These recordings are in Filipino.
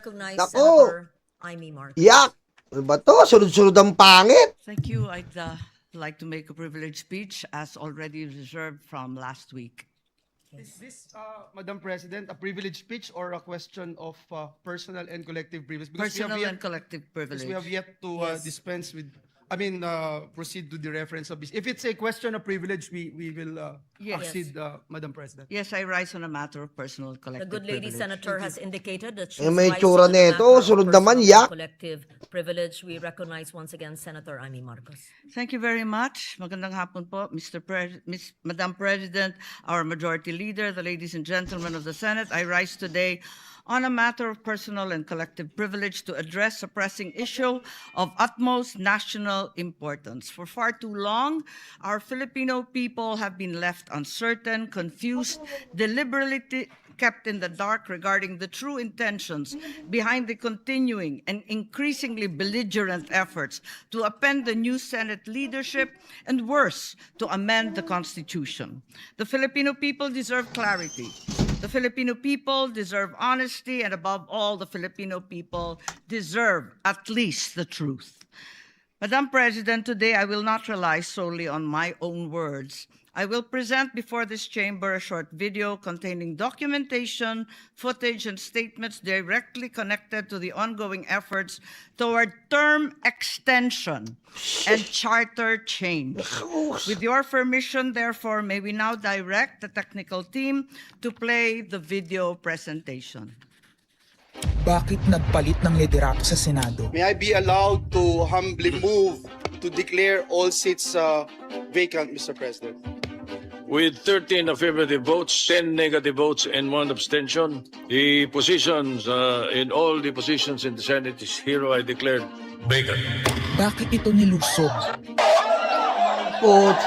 Recognize Nako! Senator Amy Marcos. Yak! Ano ba to? Sunod-sunod ang pangit. Thank you. I'd like to make a privileged speech as already reserved from last week. Is this, Madam President, a privilege speech or a question of personal and collective privilege? Personal and collective privilege. Because we have yet to dispense with, proceed to the reference of this. If it's a question of privilege, we will Yes. accede, Madam President. Yes, I rise on a matter of personal The collective good lady privilege. senator has indicated that she's Eh, may rising tsura on a nito. matter of Sunod naman, personal yak. and collective privilege. We recognize once again Senator Amy Marcos. Thank you very much. Magandang hapon po, Madam President, our Majority Leader, the ladies and gentlemen of the Senate. I rise today on a matter of personal and collective privilege to address a pressing issue of utmost national importance. For far too long, our Filipino people have been left uncertain, confused, deliberately kept in the dark regarding the true intentions behind the continuing and increasingly belligerent efforts to upend the new Senate leadership and, worse, to amend the Constitution. The Filipino people deserve clarity. The Filipino people deserve honesty, and above all, the Filipino people deserve at least the truth. Madam President, today I will not rely solely on my own words. I will present before this chamber a short video containing documentation, footage, and statements directly connected to the ongoing efforts toward term extension and charter change. With your permission, therefore, may we now direct the technical team to play the video presentation. Bakit nagpalit ng liderato sa Senado? May I be allowed to humbly move to declare all seats vacant, Mr. President? With 13 affirmative votes, 10 negative votes, and 1 abstention, the positions in all the positions in the Senate is hereby declared vacant. Bakit ito nilusog? Put.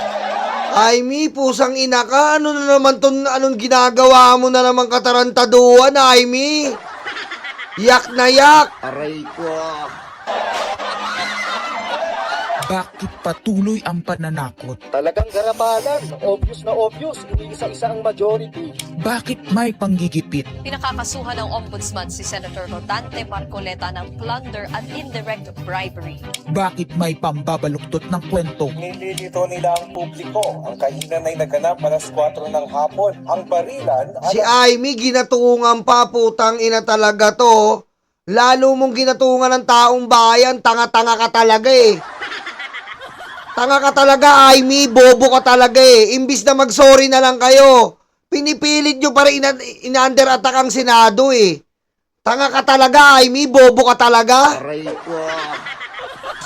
Amy, pusang ina ka. Ano na naman to? Anong ginagawa mo na naman katarantaduhan, Amy? Yak na yak. Aray ko. Bakit patuloy ang pananakot? Talagang garapalan, obvious na obvious, iniisa-isa ang majority. Bakit may panggigipit? Pinakakasuhan ng Ombudsman si Senator Rodante Marcoleta ng plunder at indirect bribery. Bakit may pambabaluktot ng kwento? Nililito nila ang publiko. Ang kainan ay naganap alas 4 ng hapon. Ang barilan... Si Amy, ginatungan pa, putang ina talaga to. Lalo mong ginatungan ng taong bayan, tanga-tanga ka talaga eh. Tanga ka talaga, Amy, bobo ka talaga eh. Imbis na mag-sorry na lang kayo, pinipilit nyo pa rin ina-under-attack ang Senado eh. Tanga ka talaga, Amy, bobo ka talaga. Aray ko.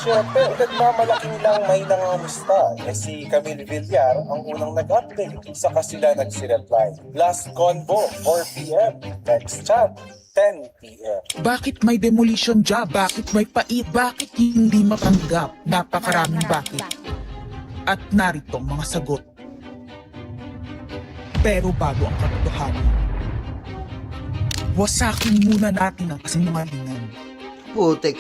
Siyempre, nagmamalaking lang may nangamusta. Si Camille Villar ang unang nag-update. Saka sila nagsi-reply. Last convo, 4 p.m. Next chat, 10 p.m. Bakit may demolition job? Bakit may pait? Bakit hindi matanggap? Napakaraming bakit. At narito ang mga sagot. Pero bago ang katotohanan, wasakin muna natin ang kasinungalingan. Putik.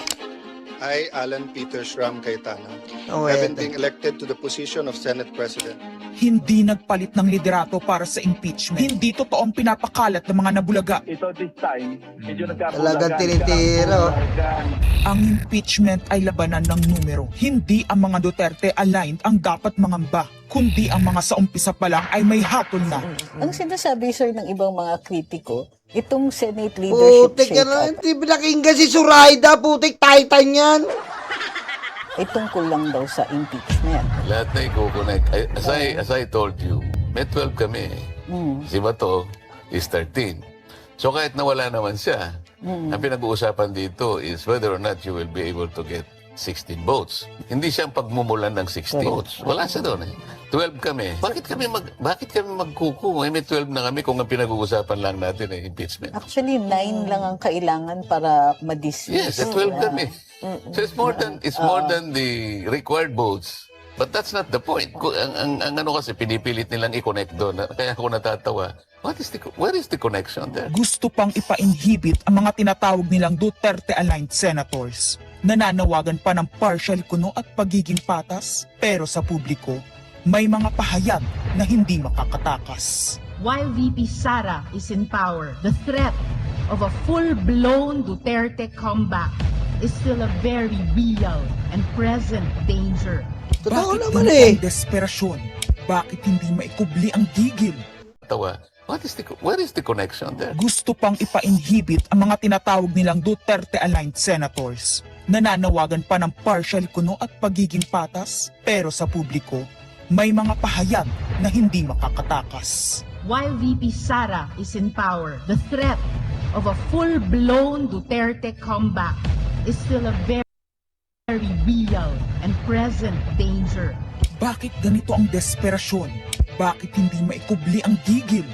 I, Alan Peter Shram Cayetano, Oh, having eto. been elected to the position of Senate President, Hindi nagpalit ng liderato para sa impeachment. Hindi totoo ang pinapakalat ng mga nabulaga. Ito this time, medyo Talagang tinitira. Ang impeachment ay labanan ng numero. Hindi ang mga Duterte aligned ang dapat mangamba, kundi ang mga sa umpisa pa lang ay may hatol na. Ang sinasabi, sir, ng ibang mga kritiko, itong Senate leadership Putik yan. shake-up Hindi pinakinggan si Zoraida. Putik, titan yan. ay tungkol lang daw sa impeachment. Lahat na i-connect. As I told you, may 12 kami. Si Bato is 13. So kahit nawala naman siya, ang pinag-uusapan dito is whether or not you will be able to get 16 votes. Hindi siya ang pagmumulan ng 16 votes. Wala siya doon eh. 12 kami. Bakit kami magkuku? May 12 na kami kung ang pinag-uusapan lang natin ay impeachment. Actually, 9 lang ang kailangan para ma-dismiss. Yes, 12 kami. So it's more than the required votes. But that's not the point. Ang ano kasi pinipilit nilang i-connect doon. Kaya ako natatawa. Where is the connection there? Gusto pang ipa-inhibit ang mga tinatawag nilang Duterte-aligned senators. Nananawagan pa ng partial kuno at pagiging patas. Pero sa publiko, may mga pahayag na hindi makakatakas. While VP Sara is in power, the threat of a full-blown Duterte comeback is still a very real and present danger. Totoo Bakit naman ganito eh. ang desperasyon? Bakit hindi maikubli ang gigil? Tawa. Where is the connection there? Gusto pang ipa-inhibit ang mga tinatawag nilang Duterte-aligned senators. Nananawagan pa ng partial kuno at pagiging patas, pero sa publiko, may mga pahayag na hindi makakatakas. While VP Sara is in power, the threat of a full-blown Duterte comeback is still a very real and present danger. Bakit ganito ang desperasyon? Bakit hindi maikubli ang gigil?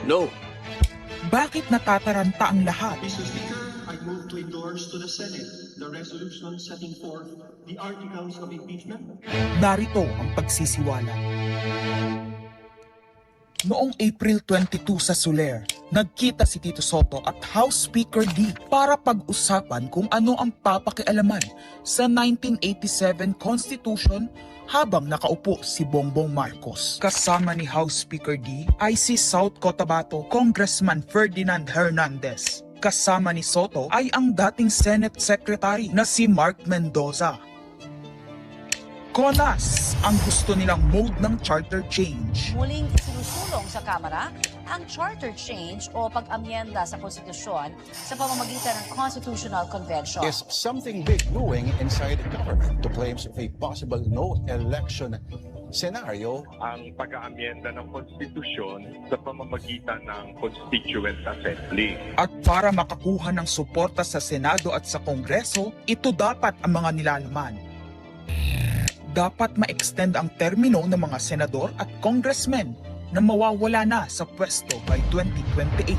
No. Bakit natataranta ang lahat? Mr. Speaker, I move to endorse to the Senate the resolution setting forth the articles of impeachment. Narito ang pagsisiwala. Noong April 22 sa Soler, nagkita si Tito Soto at House Speaker D para pag-usapan kung ano ang papakialaman sa 1987 Constitution habang nakaupo si Bongbong Marcos. Kasama ni House Speaker D ay si South Cotabato Congressman Ferdinand Hernandez. Kasama ni Soto ay ang dating Senate Secretary na si Mark Mendoza. Konas ang gusto nilang mode ng charter change. Muling isinusulong sa Kamara ang charter change o pag-amyenda sa konstitusyon sa pamamagitan ng Constitutional Convention. Is something big brewing inside government to claims of a possible no-election scenario? Ang pag-aamyenda ng konstitusyon sa pamamagitan ng Constituent Assembly. At para makakuha ng suporta sa Senado at sa Kongreso, ito dapat ang mga nilalaman. Dapat ma-extend ang termino ng mga senador at congressmen na mawawala na sa pwesto by 2028.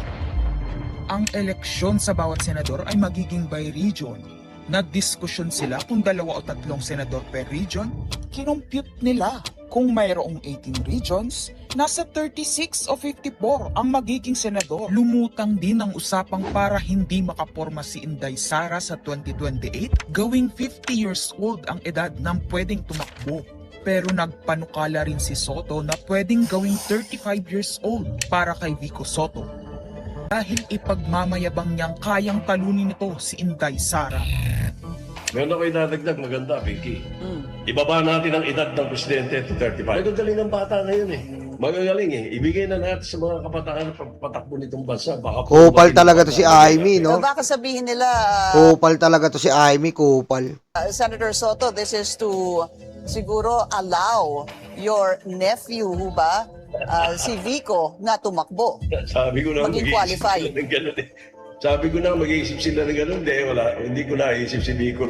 Ang eleksyon sa bawat senador ay magiging by region. Nagdiskusyon sila kung 2 o 3 senador per region. Kinumpute nila kung mayroong 18 regions, nasa 36 o 54 ang magiging senador. Lumutang din ang usapang para hindi makaporma si Inday Sara sa 2028, gawing 50 years old ang edad ng pwedeng tumakbo. Pero nagpanukala rin si Soto na pwedeng gawing 35 years old para kay Vico Soto. Dahil ipagmamayabang niyang kayang talunin nito si Inday Sara. Meron ako idadagdag maganda, Vicky. Ibaba natin ang edad ng presidente to 35. Magagaling ang bata ngayon eh. Magagaling eh. Ibigay na natin sa mga kabataan na pagpatakbo nitong bansa. Baka Kupal talaga to si Amy, no? Baka sabihin nila, Kupal talaga to si Amy, kupal. Senator Soto, this is to siguro allow your nephew, ba, si Vico, na tumakbo. Sabi ko na Maging qualify. Ng ganun eh. Sabi ko na mag-iisip sila ng ganun. Hindi ko naisip si Vico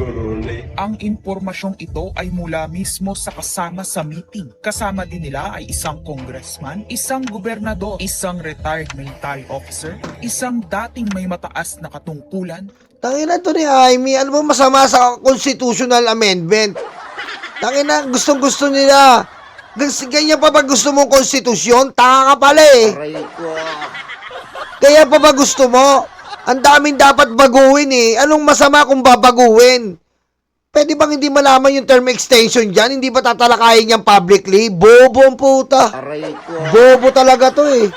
ron eh. Ang impormasyong ito ay mula mismo sa kasama sa meeting. Kasama din nila ay isang congressman, isang gobernador, isang retired military officer, isang dating may mataas na katungkulan. Tangina to ni Amy, ano ba masama sa constitutional amendment? Tangina, gustong-gusto nila. Ganyan pa ba gusto mong konstitusyon? Tanga ka pala eh. Kaya pa ba gusto mo? Ang daming dapat baguhin eh. Anong masama kung babaguhin? Pwede bang hindi malaman yung term extension dyan? Hindi ba tatalakayin yan publicly? Bobo ang puta. Bobo talaga to eh.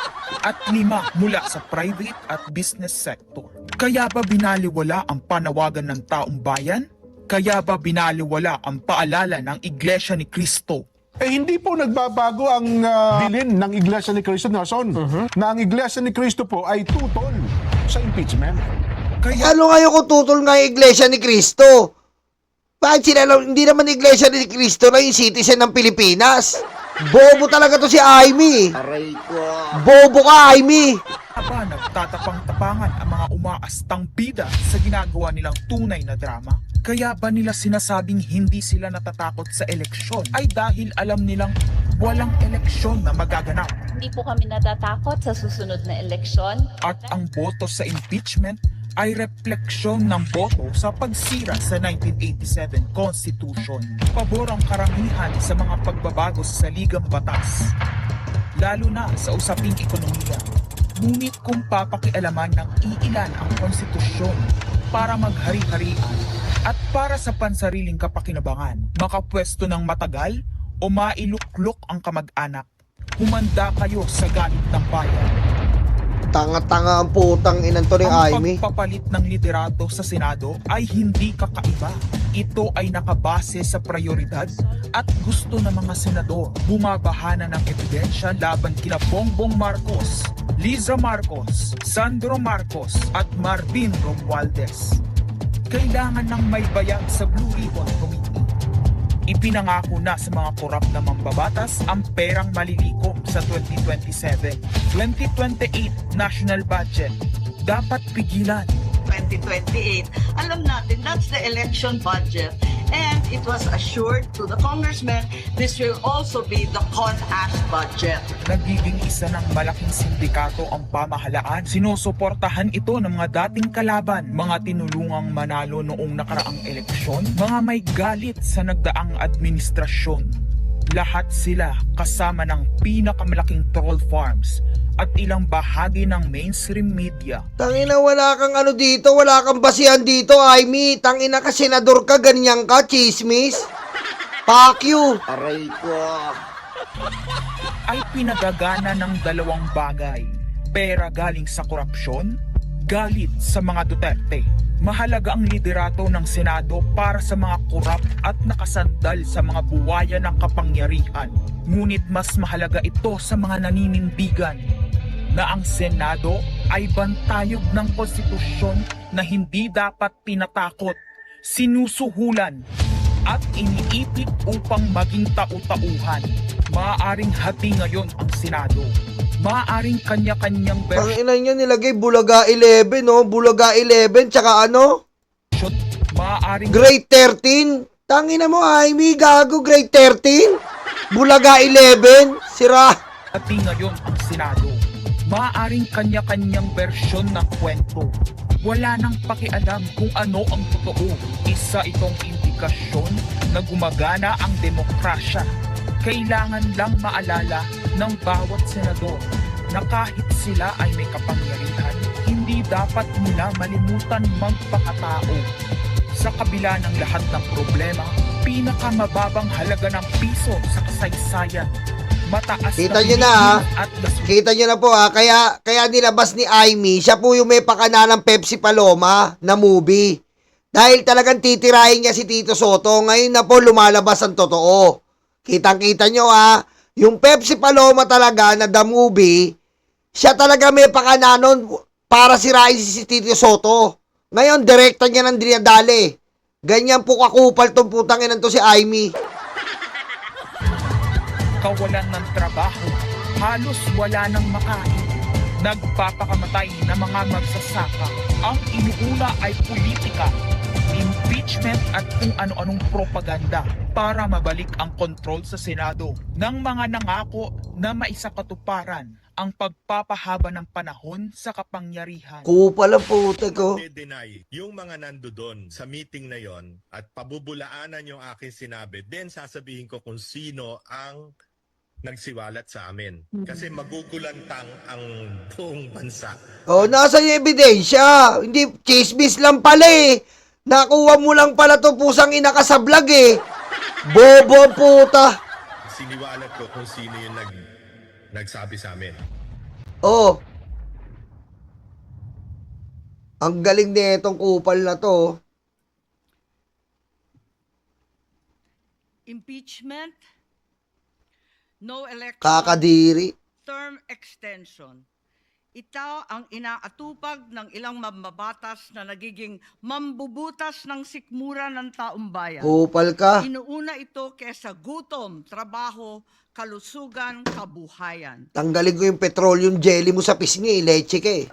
At 5 mula sa private at business sector. Kaya ba binaliwala ang panawagan ng taong bayan? Kaya ba binaliwala ang paalala ng Iglesia ni Cristo? Eh hindi po nagbabago ang bilin ng Iglesia ni Cristo, Nelson, na ang Iglesia ni Cristo po ay tutol sa impeachment. Kaya ano ngayon kung tutol nga yung Iglesia ni Cristo? Bakit sila, hindi naman Iglesia ni Cristo na yung citizen ng Pilipinas? Bobo talaga to si Amy. Bobo ka, Amy. Aba nagtatapang-tapangan ang mga umaastang bida sa ginagawa nilang tunay na drama? Kaya ba nila sinasabing hindi sila natatakot sa eleksyon ay dahil alam nilang walang eleksyon na magaganap? Hindi po kami natatakot sa susunod na eleksyon. At ang boto sa impeachment ay refleksyon ng boto sa pagsira sa 1987 Constitution. Pabor ang karamihan sa mga pagbabago sa saligang batas, lalo na sa usaping ekonomiya. Ngunit kung papakialaman ng iilan ang konstitusyon para maghari-harian at para sa pansariling kapakinabangan, makapwesto ng matagal o mailuklok ang kamag-anak, Humanda kayo sa galit ng bayan. Tanga-tanga ang putang inan to ni Ang Amy. pagpapalit ng liderato sa Senado ay hindi kakaiba. Ito ay nakabase sa prioridad at gusto ng mga senador. Bumabahana ng ebidensya laban kina Bongbong Marcos, Liza Marcos, Sandro Marcos at Marvin Romualdez. Kailangan ng may bayag sa Blue Ribbon Committee. Ipinangako na sa mga korap na mambabatas ang perang malilikom sa 2027. 2028 national budget. Dapat pigilan. 2028, alam natin that's the election budget. And it was assured to the congressmen this will also be the CONAS budget. Nagiging isa ng malaking sindikato ang pamahalaan. Sinusuportahan ito ng mga dating kalaban, mga tinulungang manalo noong nakaraang eleksyon, mga may galit sa nagdaang administrasyon. Lahat sila kasama ng pinakamalaking troll farms at ilang bahagi ng mainstream media. Tangina, wala kang ano dito, wala kang basihan dito, Amy. Tangina ka, senador ka, ganyan ka, chismis. Fuck you. Aray ko. Ay pinagagana ng dalawang bagay. Pera galing sa korupsyon, galit sa mga Duterte. Mahalaga ang liderato ng Senado para sa mga korap at nakasandal sa mga buwaya ng kapangyarihan. Ngunit mas mahalaga ito sa mga naninindigan na ang Senado ay bantayog ng konstitusyon na hindi dapat tinatakot, sinusuhulan at iniipit upang maging tau-tauhan. Maaaring hati ngayon ang Senado. Maaaring kanya-kanyang Tangina niya nilagay Bulaga 11, no? Bulaga 11, tsaka ano? Maaaring Grade 13. Tangina mo, Amy, gago, grade 13? Bulaga 11? Sira. hati ngayon ang Senado. Maaaring kanya-kanyang bersyon ng kwento. Wala nang pakialam kung ano ang totoo. Isa itong indikasyon na gumagana ang demokrasya. Kailangan lang maalala ng bawat senador na kahit sila ay may kapangyarihan, hindi dapat nila malimutan magpakatao. Sa kabila ng lahat ng problema, pinakamababang halaga ng piso sa kasaysayan. Mataas Kita nyo na ha. at Kita nyo na po ha. Kaya nilabas ni Amy, siya po yung may pakana ng Pepsi Paloma na movie. Dahil talagang titirahin niya si Tito Soto. Ngayon na po lumalabas ang totoo. Kitang-kita nyo ha. Yung Pepsi Paloma talaga na the movie, siya talaga may pakana nun para sirain si Tito Soto. Ngayon, direkta niya ng dinadali. Ganyan po kakupal tong putang inan to si Amy. kawalan ng trabaho, halos wala nang makain. Nagpapakamatay na mga magsasaka. Ang inuuna ay politika, impeachment at kung ano-anong propaganda para mabalik ang kontrol sa Senado ng mga nangako na maisakatuparan ang pagpapahaba ng panahon sa kapangyarihan. Kupal ang puti ko. Deny yung mga nandoon sa meeting na yon at pabubulaanan yung aking sinabi, then sasabihin ko kung sino ang nagsiwalat sa amin. Kasi magugulantang ang buong bansa. Oh, nasa yung ebidensya. Hindi, chismis lang pala eh. Nakuha mo lang pala to pusang ina ka sa vlog eh. Bobo ang puta. Siniwalat ko kung sino yung nagsabi sa amin. Oh. Ang galing na itong kupal na to. Impeachment, no election, Kakadiri. term extension. Ito ang inaatupag ng ilang mambabatas na nagiging mambubutas ng sikmura ng taong bayan. Kupal ka. Inuuna ito kesa gutom, trabaho, kalusugan, kabuhayan. Tanggalin ko yung petroleum jelly mo sa pisngi. Leche ka eh.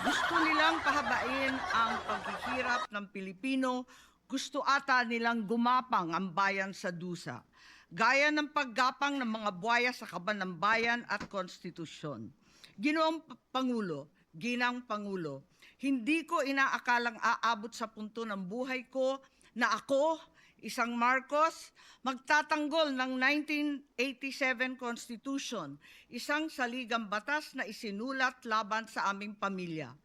Gusto nilang pahabain ang paghihirap ng Pilipino. Gusto ata nilang gumapang ang bayan sa dusa. Gaya ng paggapang ng mga buwaya sa kaban ng bayan at konstitusyon. Ginoong Pangulo, Ginang Pangulo, hindi ko inaakalang aabot sa punto ng buhay ko na ako, isang Marcos, magtatanggol ng 1987 Constitution, isang saligang batas na isinulat laban sa aming pamilya.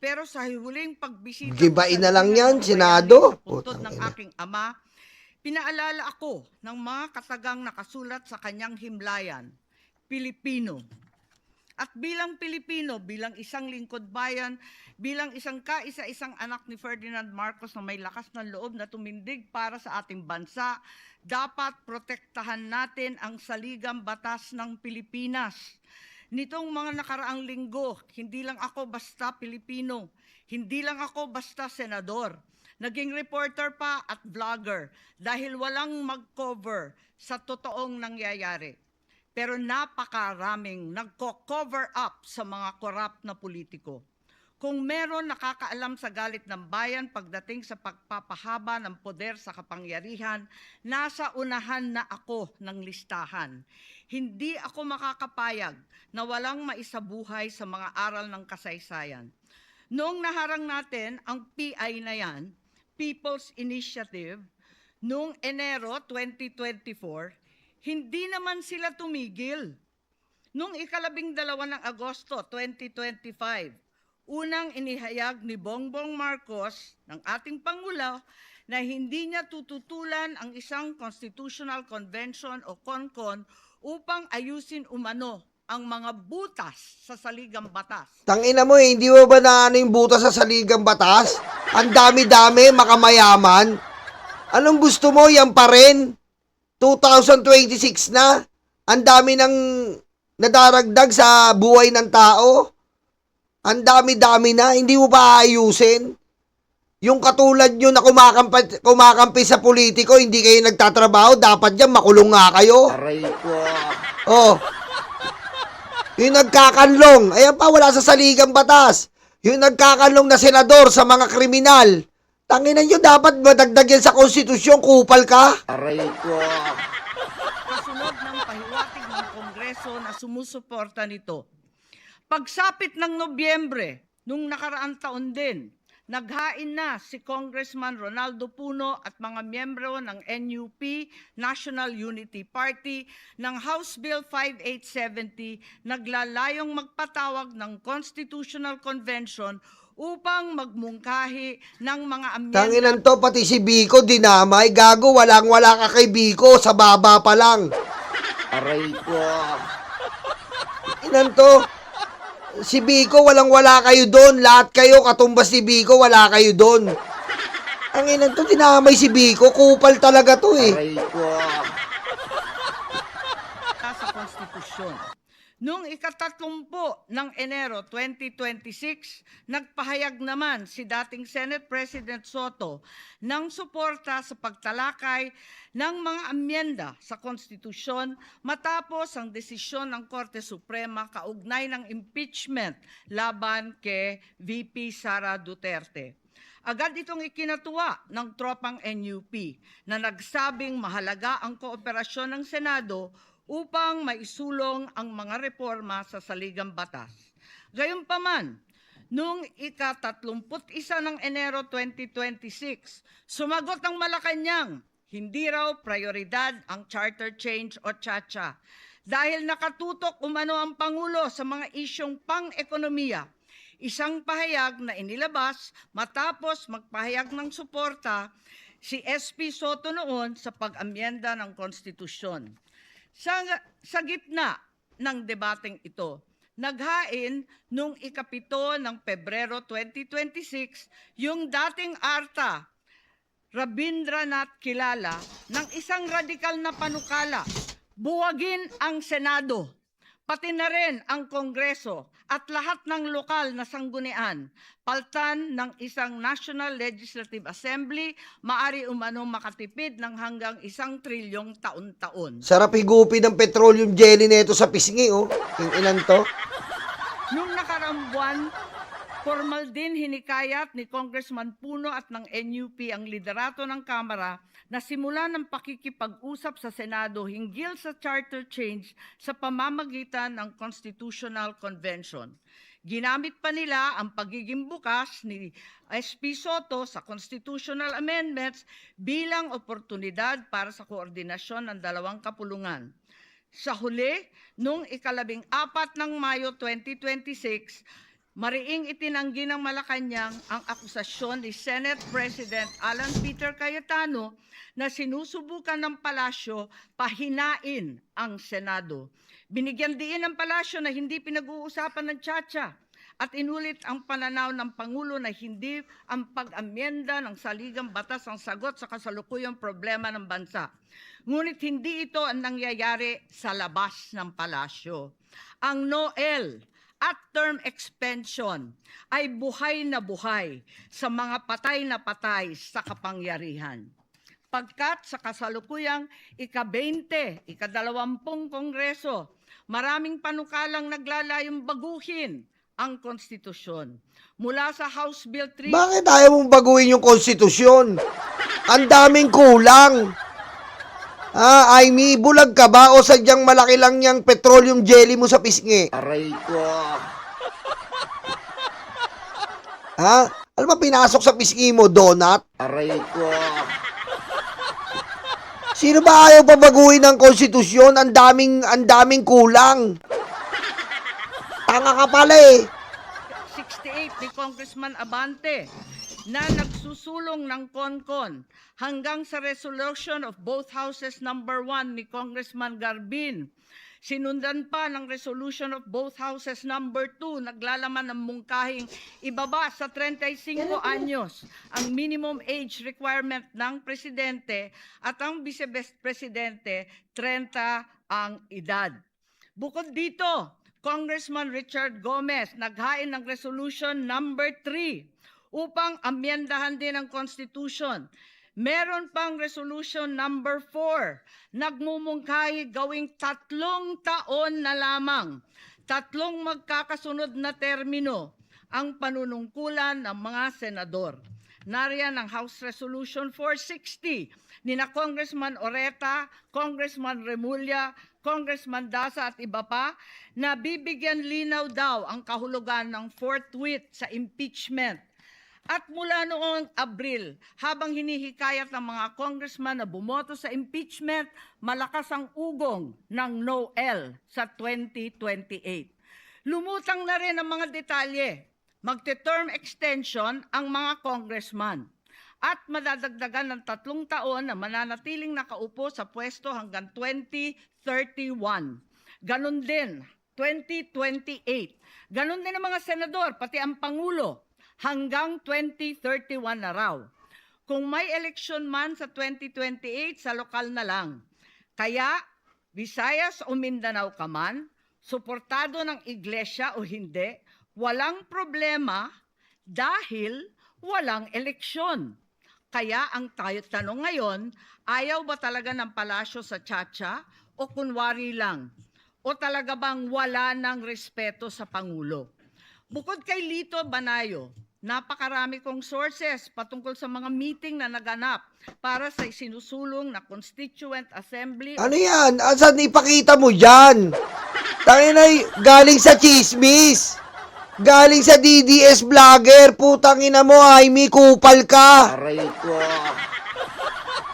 Pero sa huling pagbisita Gibain na lang yan, Senado. puntod ng aking ama, pinaalala ako ng mga katagang nakasulat sa kanyang himlayan. Pilipino. At bilang Pilipino, bilang isang lingkod bayan, bilang isang kaisa-isang anak ni Ferdinand Marcos na may lakas ng loob na tumindig para sa ating bansa, dapat protektahan natin ang saligang batas ng Pilipinas. Nitong mga nakaraang linggo, hindi lang ako basta Pilipino, hindi lang ako basta senador. Naging reporter pa at vlogger dahil walang mag-cover sa totoong nangyayari. Pero napakaraming nagko-cover up sa mga korap na politiko. Kung meron nakakaalam sa galit ng bayan pagdating sa pagpapahaba ng poder sa kapangyarihan, nasa unahan na ako ng listahan. Hindi ako makakapayag na walang maisabuhay sa mga aral ng kasaysayan. Noong naharang natin ang PI na yan, People's Initiative, noong Enero 2024, hindi naman sila tumigil. Noong 12 ng Agosto 2025, unang inihayag ni Bongbong Marcos ng ating Pangulo na hindi niya tututulan ang isang Constitutional Convention o CONCON upang ayusin umano ang mga butas sa saligang batas. Tangina mo hindi mo ba na ano yung butas sa saligang batas? Ang dami-dami, makamayaman. Anong gusto mo, yan pa rin? 2026 na, ang dami ng nadaragdag sa buhay ng tao. Ang dami-dami na, hindi mo pa aayusin. Yung katulad nyo na kumakampi sa politiko, hindi kayo nagtatrabaho, dapat yan makulong nga kayo. Aray ko. Oh. Yung nagkakanlong, ayan pa, wala sa saligang batas. Yung nagkakanlong na senador sa mga kriminal, tanginan nyo, dapat madagdag yan sa konstitusyon, kupal ka. Aray ko. Kasunod ng pahiwatig ng Kongreso na sumusuporta nito. Pagsapit ng Nobyembre, nung nakaraang taon din, naghain na si Congressman Ronaldo Puno at mga miyembro ng NUP, National Unity Party, ng House Bill 5870, naglalayong magpatawag ng Constitutional Convention upang magmungkahi ng mga amyenda. Tanginan to, pati si Biko dinamay. Gago, walang-wala ka kay Biko. Sa baba pa lang. Aray ko. Tanginan to. Si Biko, walang-wala kayo doon. Lahat kayo, katumbas ni Biko, wala kayo doon. Tanginan to, dinamay si Biko. Kupal talaga to eh. Aray ko. Sa konstitusyon. Noong ika-30 ng Enero 2026, nagpahayag naman si dating Senate President Soto ng suporta sa pagtalakay ng mga amyenda sa konstitusyon matapos ang desisyon ng Korte Suprema kaugnay ng impeachment laban kay VP Sara Duterte. Agad itong ikinatuwa ng tropang NUP na nagsabing mahalaga ang kooperasyon ng Senado upang maisulong ang mga reforma sa saligang batas. Gayunpaman, noong ika-31 ng Enero 2026, sumagot ang Malacanang, hindi raw prioridad ang charter change o CHA dahil nakatutok umano ang Pangulo sa mga isyong pang-ekonomiya. Isang pahayag na inilabas matapos magpahayag ng suporta si SP Soto noon sa pag-amyenda ng konstitusyon. Sa gitna ng debateng ito, naghain noong ika-7 ng Pebrero 2026 yung dating ARTA, Rabindranath Kilala, ng isang radikal na panukala, buwagin ang Senado, pati na rin ang Kongreso at lahat ng lokal na sanggunian, paltan ng isang National Legislative Assembly, maari umano makatipid ng hanggang 1 trilyong taon-taon. Sarap higupin ng petroleum jelly nito sa pisngi, oh. Yung ilan to. Nung nakaraang buwan, formal din hinikayat ni Congressman Puno at ng NUP ang liderato ng Kamara na simulan ng pakikipag-usap sa Senado hinggil sa charter change sa pamamagitan ng Constitutional Convention. Ginamit pa nila ang pagiging bukas ni SP Soto sa constitutional amendments bilang oportunidad para sa koordinasyon ng dalawang kapulungan. Sa huli, noong ika-14 ng Mayo 2026, Mariing itinanggi ng Malacanang ang akusasyon ni Senate President Alan Peter Cayetano na sinusubukan ng palasyo pahinain ang Senado. Binigyan diin ng palasyo na hindi pinag-uusapan ng Chacha at inulit ang pananaw ng Pangulo na hindi ang pag-amyenda ng saligang batas ang sagot sa kasalukuyang problema ng bansa. Ngunit hindi ito ang nangyayari sa labas ng palasyo. Ang NOEL at term extension ay buhay na buhay sa mga patay na patay sa kapangyarihan. Pagkat sa kasalukuyang ika-20, ika-20 Kongreso, maraming panukalang naglalayong baguhin ang konstitusyon. Mula sa House Bill 3... Bakit ayaw mong baguhin yung konstitusyon? Ang daming kulang. Aimee, bulag ka ba o sadyang malaki lang yung petroleum jelly mo sa pisngi? Aray ko. Ano ba pinasok sa pisngi mo, donut? Aray ko. Sino ba ayaw pa baguhin ng konstitusyon? Ang daming kulang. Tanga ka pala eh. 68 ni Congressman Abante na nagsusulong ng CONCON hanggang sa resolution of both houses number 1 ni Congressman Garbin. Sinundan pa ng resolution of both houses number 2, naglalaman ng mungkahing ibaba sa 35 anyos ang minimum age requirement ng presidente at ang vice-presidente 30 ang edad. Bukod dito, Congressman Richard Gomez naghain ng resolution number 3 upang amyendahan din ang Constitution. Meron pang resolution number 4, nagmumungkahi gawing 3 taon na lamang, 3 magkakasunod na termino ang panunungkulan ng mga senador. Nariyan ang House Resolution 460 ni na Congressman Oreta, Congressman Remulla, Congressman Daza at iba pa na bibigyan linaw daw ang kahulugan ng forthwith sa impeachment. At mula noong Abril, habang hinihikayat ng mga congressman na bumoto sa impeachment, malakas ang ugong ng NOEL sa 2028. Lumutang na rin ang mga detalye. Magte-term extension ang mga congressman at madadagdagan ng 3 taon na mananatiling nakaupo sa pwesto hanggang 2031. Ganon din, 2028. Ganon din ang mga senador, pati ang Pangulo, hanggang 2031 na raw. Kung may eleksyon man sa 2028, sa lokal na lang. Kaya, Visayas o Mindanao ka man, suportado ng iglesia o hindi, walang problema dahil walang eleksyon. Kaya ang tanong ngayon, ayaw ba talaga ng palasyo sa Chacha o kunwari lang? O talaga bang wala ng respeto sa Pangulo? Bukod kay Lito Banayo, napakarami kong sources patungkol sa mga meeting na naganap para sa sinusulong na Constituent Assembly. Ano yan? Saan ipakita mo dyan? Tangina, galing sa chismis. Galing sa DDS vlogger. Putang ina mo, Aimee, kupal ka. Aray ko.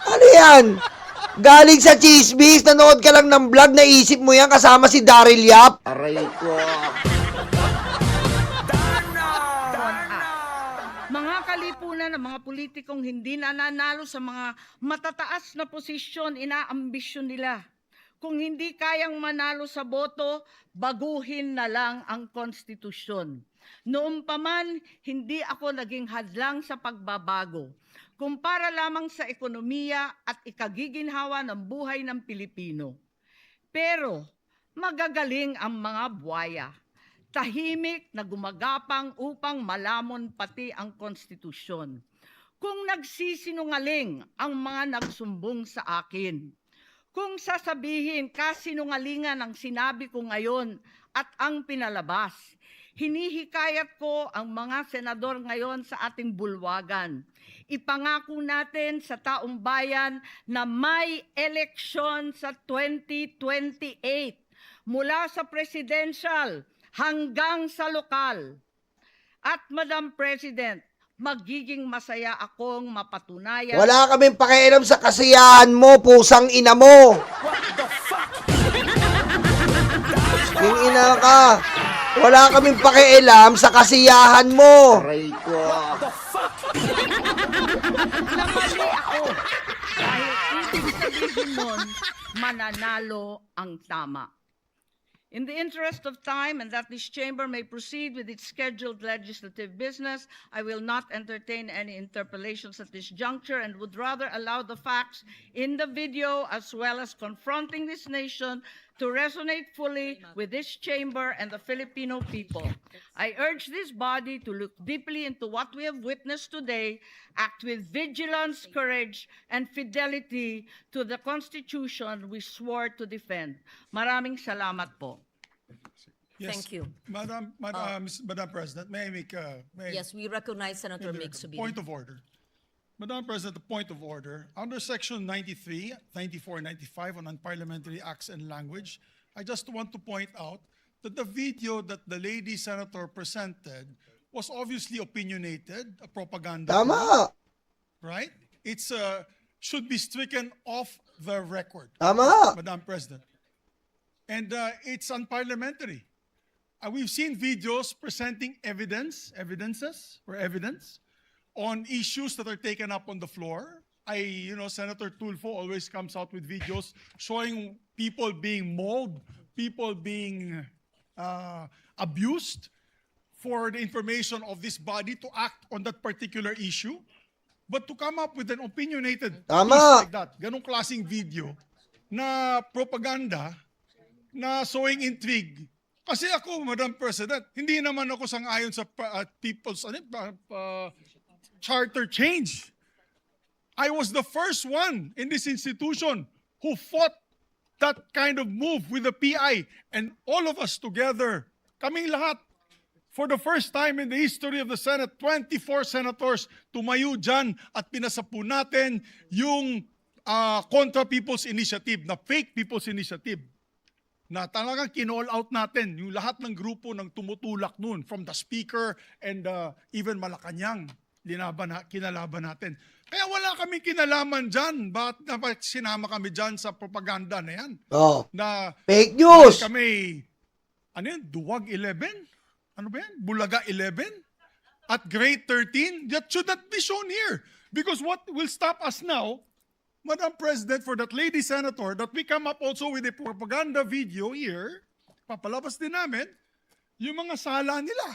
Ano yan? Galing sa chismis, nanood ka lang ng vlog, naisip mo yan kasama si Daryl Yap. Aray ko. Mga kalipunan ng mga politikong hindi nananalo sa mga matataas na posisyon, inaambisyon nila. Kung hindi kayang manalo sa boto, baguhin na lang ang konstitusyon. Noon pa man, hindi ako naging hadlang sa pagbabago. Kung para lamang sa ekonomiya at ikagiginhawa ng buhay ng Pilipino. Pero magagaling ang mga buwaya. Tahimik na gumagapang upang malamon pati ang konstitusyon. Kung nagsisinungaling ang mga nagsumbong sa akin, kung sasabihin kasinungalingan ang sinabi ko ngayon at ang pinalabas, hinihikayat ko ang mga senador ngayon sa ating bulwagan. Ipangako natin sa taong bayan na may eleksyon sa 2028 mula sa presidential hanggang sa lokal. At Madam President, magiging masaya akong mapatunayan. Wala kaming pakialam sa kasiyahan mo, pusang ina mo. What the fuck? Yung ina ka. Wala kaming pakialam sa kasiyahan mo. Namali ako. Dahil ibig sabihin nun, mananalo ang tama. In the interest of time and that this chamber may proceed with its scheduled legislative business, I will not entertain any interpellations at this juncture and would rather allow the facts in the video as well as confronting this nation to resonate fully with this chamber and the Filipino people. I urge this body to look deeply into what we have witnessed today, act with vigilance, courage, and fidelity to the Constitution we swore to defend. Maraming salamat po. Thank you. Madam President, may I make Yes, we recognize Senator Mig Subiri. point of order? Madam President, the point of order. Under Section 93, 94, 95 on unparliamentary acts and language, I just want to point out that the video that the lady senator presented was obviously opinionated, a propaganda. Tama. Right? It's should be stricken off the record. Tama. Madam President. And it's unparliamentary. We've seen videos presenting evidence on issues that are taken up on the floor. Senator Tulfo always comes out with videos showing people being mauled, people being abused for the information of this body to act on that particular issue. But to come up with an opinionated Tama. piece like that, ganong klaseng video na propaganda na showing intrigue. Kasi ako, Madam President, hindi naman ako sang-ayon sa people's charter change. I was the first one in this institution who fought that kind of move with the PI, and all of us together, kaming lahat, for the first time in the history of the Senate, 24 senators tumayo dyan at pinasapo natin yung Contra People's Initiative, na fake People's Initiative, na talagang kinall out natin yung lahat ng grupo ng tumutulak nun, from the Speaker and even Malacanang, kinalaban natin. Kaya wala kaming kinalaman dyan. Bakit sinama kami dyan sa propaganda na yan? Oh. Na Fake news. kami, Duwag 11? Ano ba yan? Bulaga 11? At grade 13? That should not be shown here. Because what will stop us now, Madam President, for that lady senator, that we come up also with a propaganda video here, papalabas din namin, yung mga sala nila.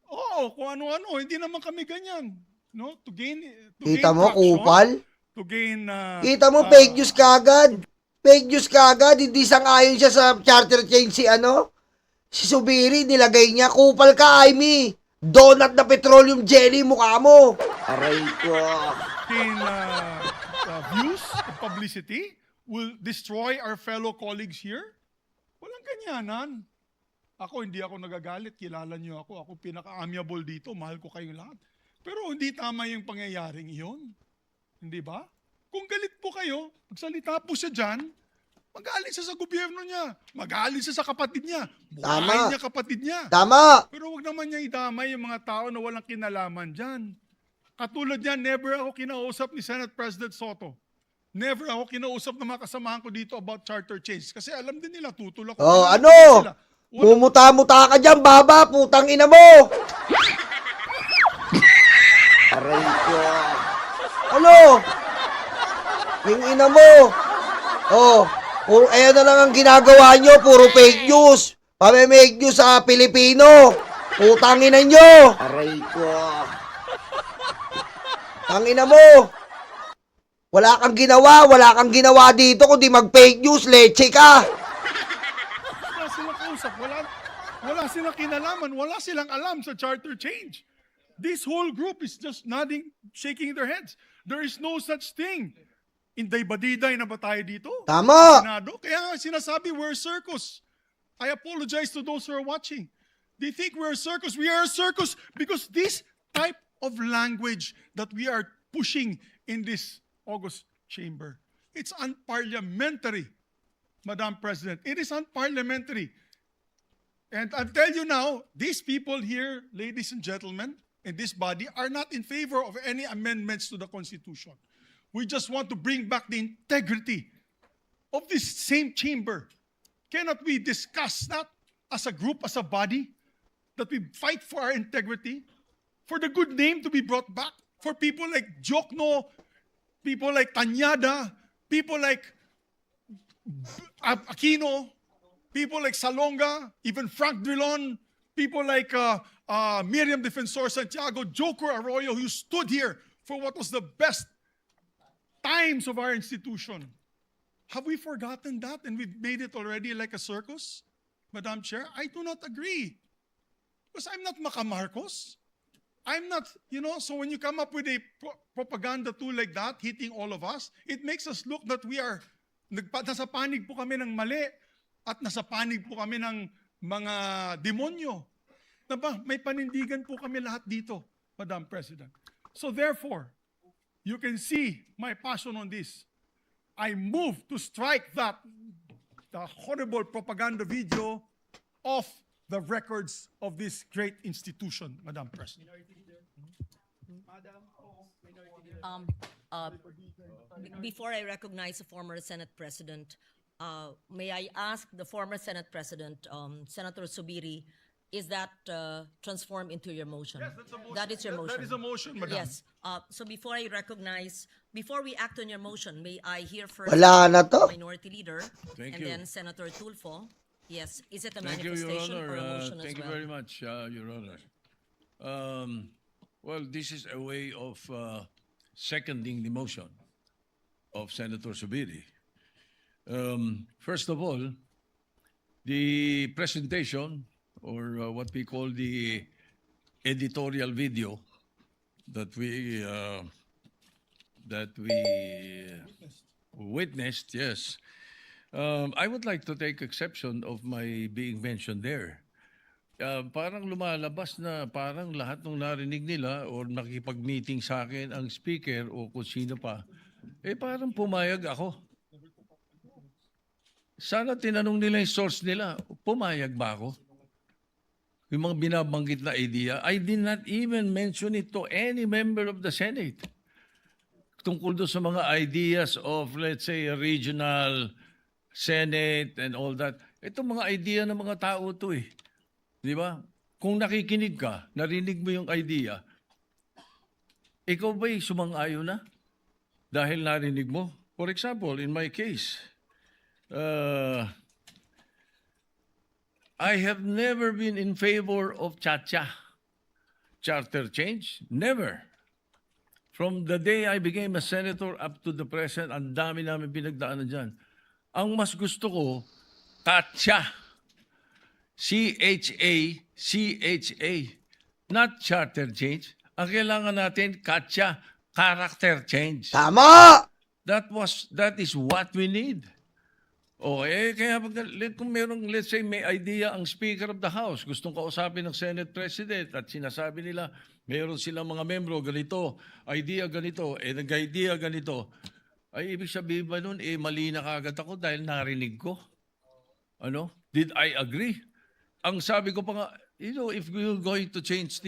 Oo, kung ano-ano, hindi naman kami ganyan. No? To gain Kita mo, traction, kupal? to gain... Kita mo, fake news kagad. Fake news kagad. Hindi sang-ayon siya sa charter change si Subiri, nilagay niya. Kupal ka, Amy. Donut na petroleum jelly mukha mo. Aray ko. In views and publicity will destroy our fellow colleagues here? Walang ganyanan. Ako, hindi ako nagagalit. Kilala niyo ako. Ako pinaka-amiable dito. Mahal ko kayong lahat. Pero hindi tama yung pangyayaring iyon. Hindi ba? Kung galit po kayo, magsalita po siya dyan, mag-aalis siya sa gobyerno niya. Mag-aalis siya sa kapatid niya. Buhayin niya kapatid niya. Tama. Pero wag naman niya idamay yung mga tao na walang kinalaman dyan. Katulad yan, never ako kinausap ni Senate President Soto. Never ako kinausap ng mga kasamahan ko dito about charter change. Kasi alam din nila, tutulak ko. Oh, ano? Mumuta-muta ka dyan, baba, putang ina mo. Aray ko. Ano? Yung ina mo. Oh, ayan na lang ang ginagawa nyo, puro fake news. Pame-make news sa Pilipino. Putang ina nyo. Aray ko. Tangina mo. Wala kang ginawa dito kundi mag-fake news, leche ka. Wala silang kausap, wala silang kinalaman, wala silang alam sa charter change. This whole group is just nodding, shaking their heads. There is no such thing. Inday-badiday na ba tayo dito? Tama. Senado? Kaya nga sinasabi, we're a circus. I apologize to those who are watching. They think we're a circus. We are a circus because this type of language that we are pushing in this August chamber, it's unparliamentary, Madam President. It is unparliamentary. And I'll tell you now, these people here, ladies and gentlemen, in this body, are not in favor of any amendments to the Constitution. We just want to bring back the integrity of this same chamber. Cannot we discuss that as a group, as a body, that we fight for our integrity, for the good name to be brought back, for people like Jokno, people like Tanyada, people like Aquino, people like Salonga, even Frank Drilon, people like Miriam Defensor Santiago, Joker Arroyo, who stood here for what was the best times of our institution. Have we forgotten that and we've made it already like a circus? Madam Chair, I do not agree. Because I'm not Macamarcos. I'm not, so when you come up with a propaganda tool like that, hitting all of us, it makes us look that we are, nasa panig po kami ng mali at nasa panig po kami ng mga demonyo. Diba? May panindigan po kami lahat dito, Madam President. So therefore, you can see my passion on this. I move to strike the horrible propaganda video off the records of this great institution, Madam President. Before I recognize the former Senate President, may I ask the former Senate President, Senator Subiri, is that transformed into your motion? Yes, that's a motion. That is your motion. That is a motion, Madam. Yes. So before we act on your motion, may I hear first Wala na to. Minority Leader Thank and you. then Senator Tulfo. Yes. Is it a Thank you, manifestation Your or a Honor. motion as Thank you well? very much, Your Honor. Well, this is a way of seconding the motion of Senator Subiri. First of all, the presentation, or what we call the editorial video that we witnessed, yes. I would like to take exception of my being mentioned there. Parang lumalabas na parang lahat ng narinig nila or nakipag-meeting sa akin ang speaker o kung sino pa, parang pumayag ako. Sana tinanong nila yung source nila, pumayag ba ako? Yung mga binabanggit na idea, I did not even mention it to any member of the Senate. Tungkol doon sa mga ideas of, let's say, a regional Senate and all that. Ito mga idea ng mga tao to eh. Di ba? Kung nakikinig ka, narinig mo yung idea, ikaw ba'y sumang-ayon na? Dahil narinig mo? For example, in my case, I have never been in favor of Chacha charter change. Never. From the day I became a senator up to the present, ang dami namin pinagdaanan dyan. Ang mas gusto ko, CHA. C-H-A, not charter change. Ang kailangan natin, CHA, character change. Tama! That is what we need. Kaya kung merong, let's say, may idea ang Speaker of the House, gustong kausapin ng Senate President at sinasabi nila, meron silang mga membro, ganito, idea ganito, nag-idea ganito, ay ibig sabihin ba nun, mali na kagad ako dahil narinig ko? Ano? Did I agree? Ang sabi ko pa nga, if we're going to change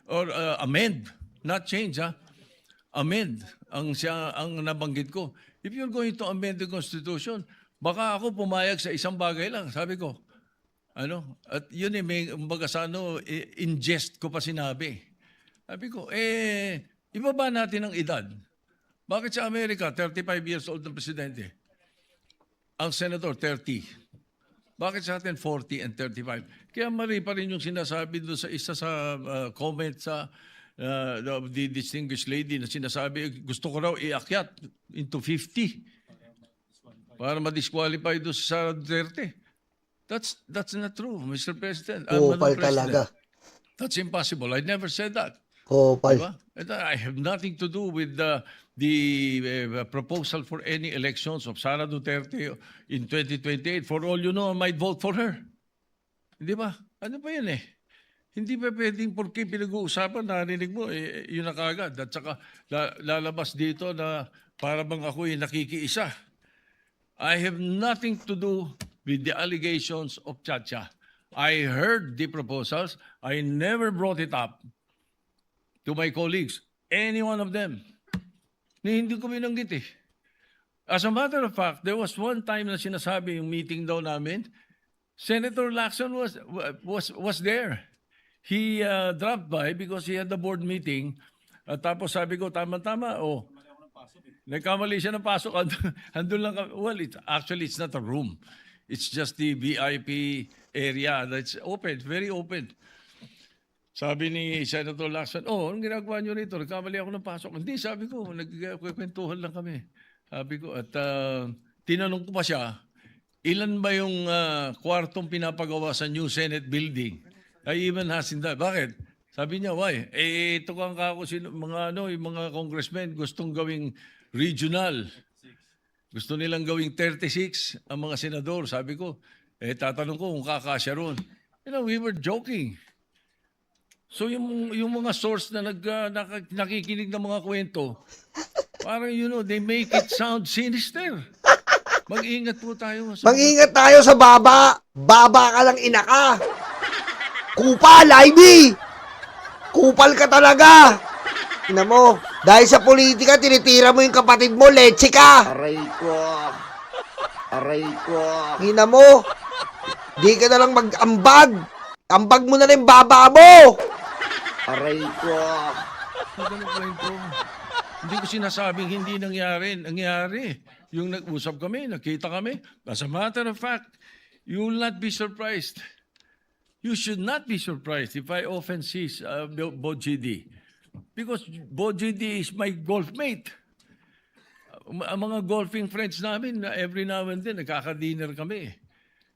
or amend, not change, amend, ang nabanggit ko. If you're going to amend the Constitution, baka ako pumayag sa isang bagay lang, sabi ko. At yun may kumbaga sa in jest ko pa sinabi. Sabi ko, ibaba natin ang edad. Bakit sa Amerika, 35 years old ng presidente? Ang senator, 30. Bakit sa atin 40 and 35? Kaya mali pa rin yung sinasabi doon sa isa sa comment sa the distinguished lady na sinasabi, gusto ko raw iakyat into 50 para ma-disqualify doon sa Sara Duterte. That's not true, Mr. President. Kupal talaga. That's impossible. I never said that. Kupal. Diba? I have nothing to do with the proposal for any elections of Sara Duterte in 2028. For all you know, I might vote for her. Di ba? Ano pa yan Hindi pa pwedeng porque pinag-uusapan, narinig mo, yun na kagad. At saka lalabas dito na para bang ako'y nakikiisa. I have nothing to do with the allegations of Chacha. I heard the proposals. I never brought it up to my colleagues, any one of them. Hindi ko binanggit As a matter of fact, there was one time na sinasabi yung meeting daw namin, Senator Lacson was there. He dropped by because he had the board meeting. Tapos sabi ko, tama-tama, nagkamali siya ng pasok. Andun lang kami. Well, it's not a room. It's just the VIP area that's open, very open. Sabi ni Senator Lacson, anong ginagawa niyo rito? Nagkamali ako ng pasok. Hindi, sabi ko, nagkwentuhan lang kami. Sabi ko, at tinanong ko pa siya, ilan ba yung kwartong pinapagawa sa new Senate building? I even asked him that. Bakit? Sabi niya, why? Ito kang kako, yung mga congressmen gustong gawing regional. Gusto nilang gawing 36 ang mga senador. Sabi ko, tatanong ko kung kakasya ron. We were joking. So yung mga source na nakikinig ng mga kwento, parang they make it sound sinister. Mag-ingat po tayo. Mag-ingat tayo sa baba. Baba ka lang ina ka. Kupal, Ivy! Kupal ka talaga! Ina mo, dahil sa politika, tinitira mo yung kapatid mo, leche ka! Aray ko! Aray ko! Ina mo, di ka na lang mag-ambag! Ambag mo na lang yung baba mo! Aray ko! Hindi ko sinasabing hindi nangyari. Nangyari. Yung nag-usap kami, nakita kami. As a matter of fact, you will not be surprised. You should not be surprised if I often see Bojidi. Because Bojidi is my golf mate. Ang mga golfing friends namin, every now and then, nagkaka-dinner kami.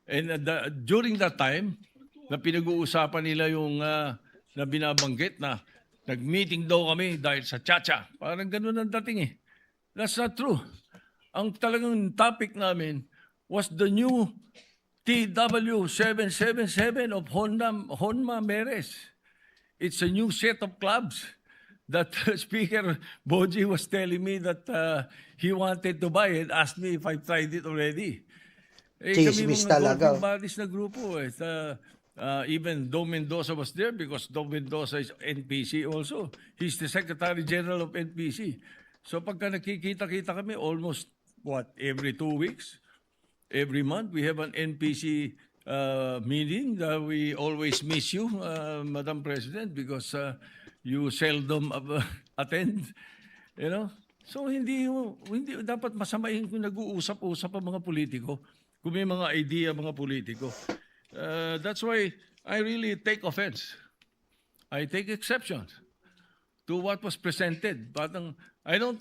And during that time, na pinag-uusapan nila yung na binabanggit na nag-meeting daw kami dahil sa Chacha. Parang ganun ang dating eh. That's not true. Ang talagang topic namin was the new TW777 of Honma Meres. It's a new set of clubs that Speaker Boji was telling me that he wanted to buy and asked me if I've tried it already. Chismis talaga. Kami mga golfing na grupo. Even Dom Mendoza was there because Dom Mendoza is NPC also. He's the Secretary General of NPC. So pagka nakikita-kita kami almost, every 2 weeks? Every month, we have an NPC meeting. We always miss you, Madam President, because you seldom attend. So hindi dapat masamain kung nag-uusap-usap ang mga politiko, kung may mga idea mga politiko. That's why I really take offense. I take exception to what was presented. But I don't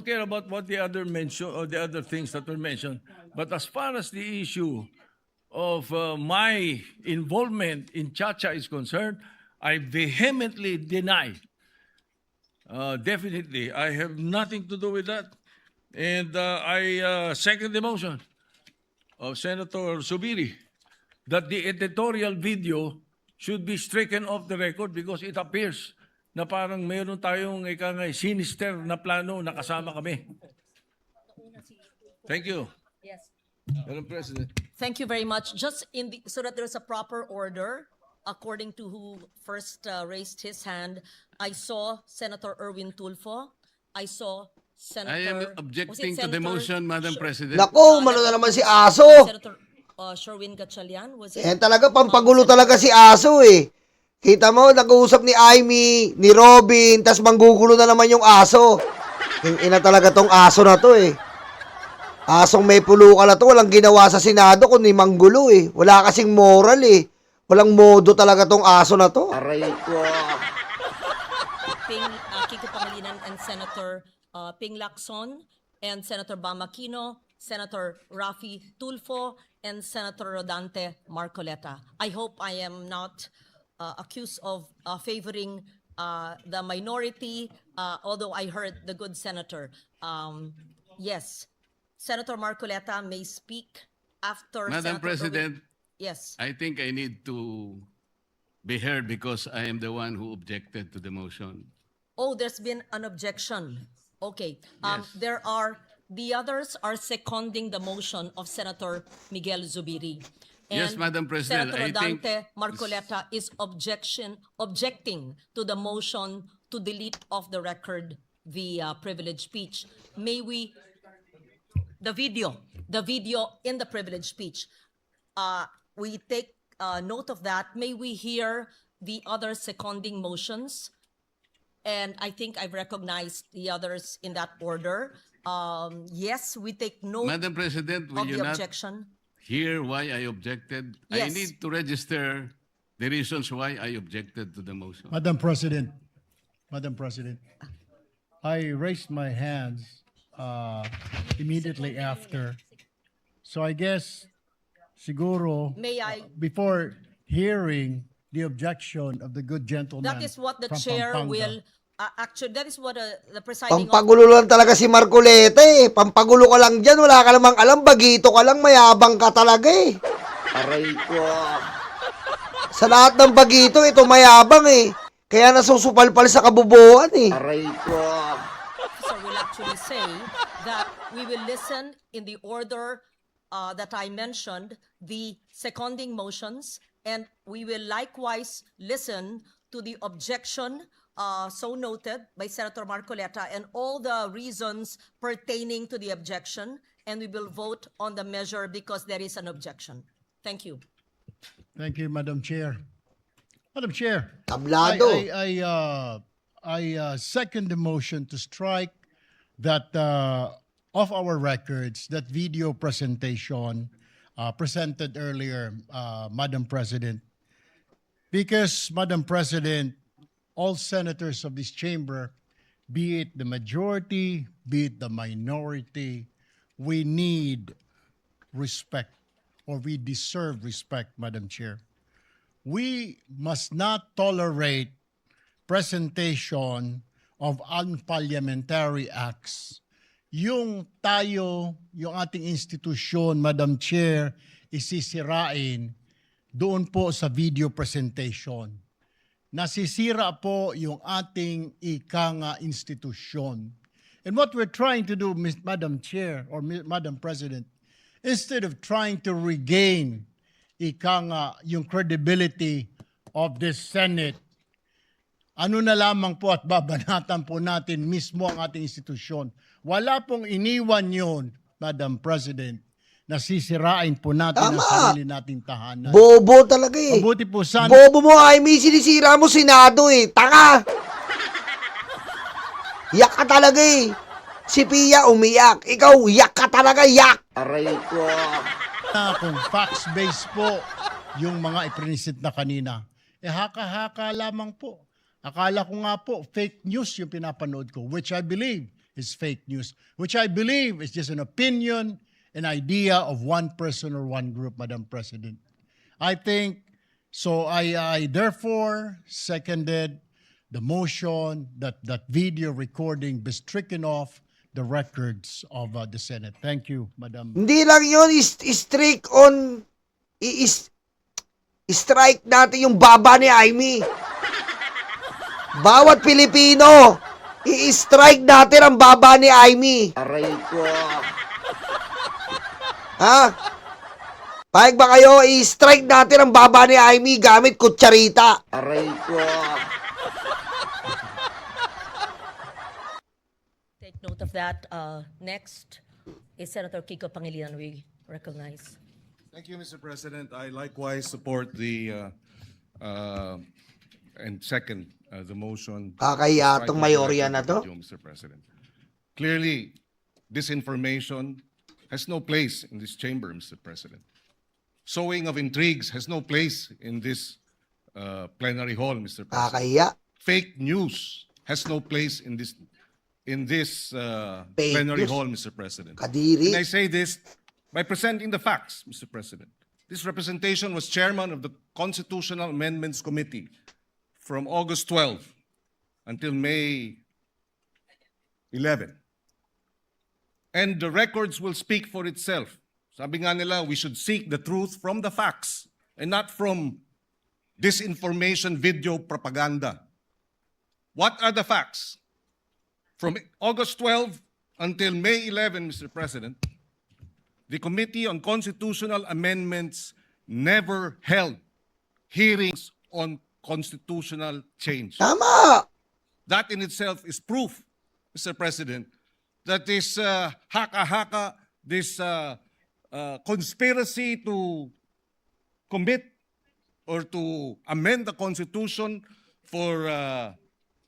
care about what the other mention or the other things that were mentioned. But as far as the issue of my involvement in Chacha is concerned, I vehemently deny. Definitely, I have nothing to do with that. And I second the motion of Senator Subiri that the editorial video should be stricken off the record because it appears na parang mayroon tayong sinister na plano na kasama kami. Thank you. Yes. Madam President. Thank you very much. Just so that there's a proper order, according to who first raised his hand, I saw Senator Erwin Tulfo. I saw Senator... I am objecting to the motion, Madam President. Naku, mano na naman si Aso. Senator Sherwin Gatchalian, was it? Talaga, pampagulo talaga si Aso eh. Kita mo, nag-uusap ni Amy, ni Robin, tas manggugulo na naman yung Aso. Ina talaga tong Aso na to eh. Asong may puluka na to, walang ginawa sa Senado kundi manggulo eh. Wala kasing moral eh. Walang modo talaga tong Aso na to. Aray ko. Kiko Pangilinan and Senator Ping Lacson and Senator Bam Aquino, Senator Raffy Tulfo, and Senator Rodante Marcoleta. I hope I am not accused of favoring the minority, although I heard the good senator. Yes, Senator Marcoleta may speak after Madam Senator President, Yes. I think I need to be heard because I am the one who objected to the motion. Oh, there's been an objection. Okay. Yes. The others are seconding the motion of Senator Miguel Zubiri. Yes, Madam President, Senator I think- Dante Marcoleta is objecting to the motion to delete off the record the privileged speech. May we, the video in the privileged speech. we take note of that. May we hear the other seconding motions? And I think I've recognized the others in that order. Yes, we take note Madam President, will of you the not objection. hear why I objected? I Yes. need to register the reasons why I objected to the motion. Madam President, I raised my hands immediately after. So I guess siguro May I? before hearing the objection of the good gentleman That is what the from chair Pampanga. will, actually, that is what the presiding Pampagulo lang talaga si Marcoleta eh. Pampagulo ka lang dyan, wala ka namang alam, bagito ka lang, mayabang ka talaga eh. Aray ko. Sa lahat ng bagito, ito mayabang eh. Kaya nasusupalpal sa kabubuan eh. Aray ko. officer will actually say that we will listen in the order that I mentioned, the seconding motions, and we will likewise listen to the objection so noted by Senator Marcoleta and all the reasons pertaining to the objection, and we will vote on the measure because there is an objection. Thank you. Thank you, Madam Chair. Madam Chair, Tablado. I second the motion to strike that of our records, that video presentation presented earlier, Madam President. Because, Madam President, all senators of this chamber, be it the majority, be it the minority, we need respect, or we deserve respect, Madam Chair. We must not tolerate presentation of unparliamentary acts. Yung tayo, yung ating institusyon, Madam Chair, isisirain doon po sa video presentation. Nasisira po yung ating ikanga institusyon. And what we're trying to do, Madam Chair or Madam President, instead of trying to regain yung credibility of this Senate, ano na lamang po at babanatan po natin mismo ang ating institusyon. Wala pong iniwan yun, Madam President, na sisirain po natin ang sarili nating tahanan. Bobo talaga eh. Mabuti po sana. Bobo mo, Amy, sinisira mo Senado eh. Tanga! Yak ka talaga eh. Si Pia umiyak. Ikaw, yak ka talaga, yak! Aray ko. Kung facts-based po yung mga iprinisit na kanina, haka-haka lamang po. Akala ko nga po, fake news yung pinapanood ko, which I believe is fake news, which I believe is just an opinion, an idea of one person or one group, Madam President. I think, so I therefore seconded the motion that that video recording be stricken off the records of the Senate. Thank you, Madam. Hindi lang yun, strike on, strike natin yung baba ni Amy. Bawat Pilipino, i-strike natin ang baba ni Amy. Aray ko. Ha? Pahig ba kayo, i-strike natin ang baba ni Amy gamit kutsarita. Aray ko. Take note of that. Next is Senator Kiko Pangilinan. We recognize. Thank you, Mr. President. I likewise support the and second the motion. Kakaya tong mayorya na to. Mr. President. Clearly, disinformation has no place in this chamber, Mr. President. Sowing of intrigues has no place in this plenary hall, Mr. President. Kakaya. Fake news has no place in this plenary news. hall, Mr. President. Kadiri. And I say this by presenting the facts, Mr. President. This representation was chairman of the Constitutional Amendments Committee from August 12 until May 11. And the records will speak for itself. Sabi nga nila, we should seek the truth from the facts and not from disinformation video propaganda. What are the facts? From August 12 until May 11, Mr. President, the Committee on Constitutional Amendments never held hearings on constitutional change. Tama! That in itself is proof, Mr. President, that this haka-haka, this conspiracy to commit or to amend the Constitution for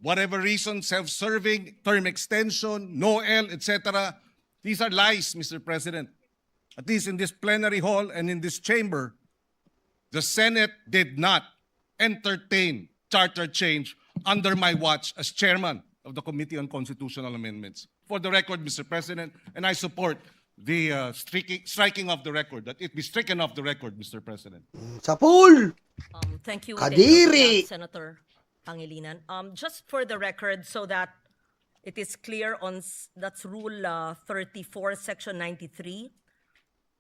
whatever reason, self-serving, term extension, Noel, etc. These are lies, Mr. President. At least in this plenary hall and in this chamber, the Senate did not entertain charter change under my watch as chairman of the Committee on Constitutional Amendments. For the record, Mr. President, and I support the striking of the record, that it be stricken off the record, Mr. President. Sa pool! Thank you, Kadiri. Senator Pangilinan. Just for the record, so that it is clear that's Rule 34, Section 93.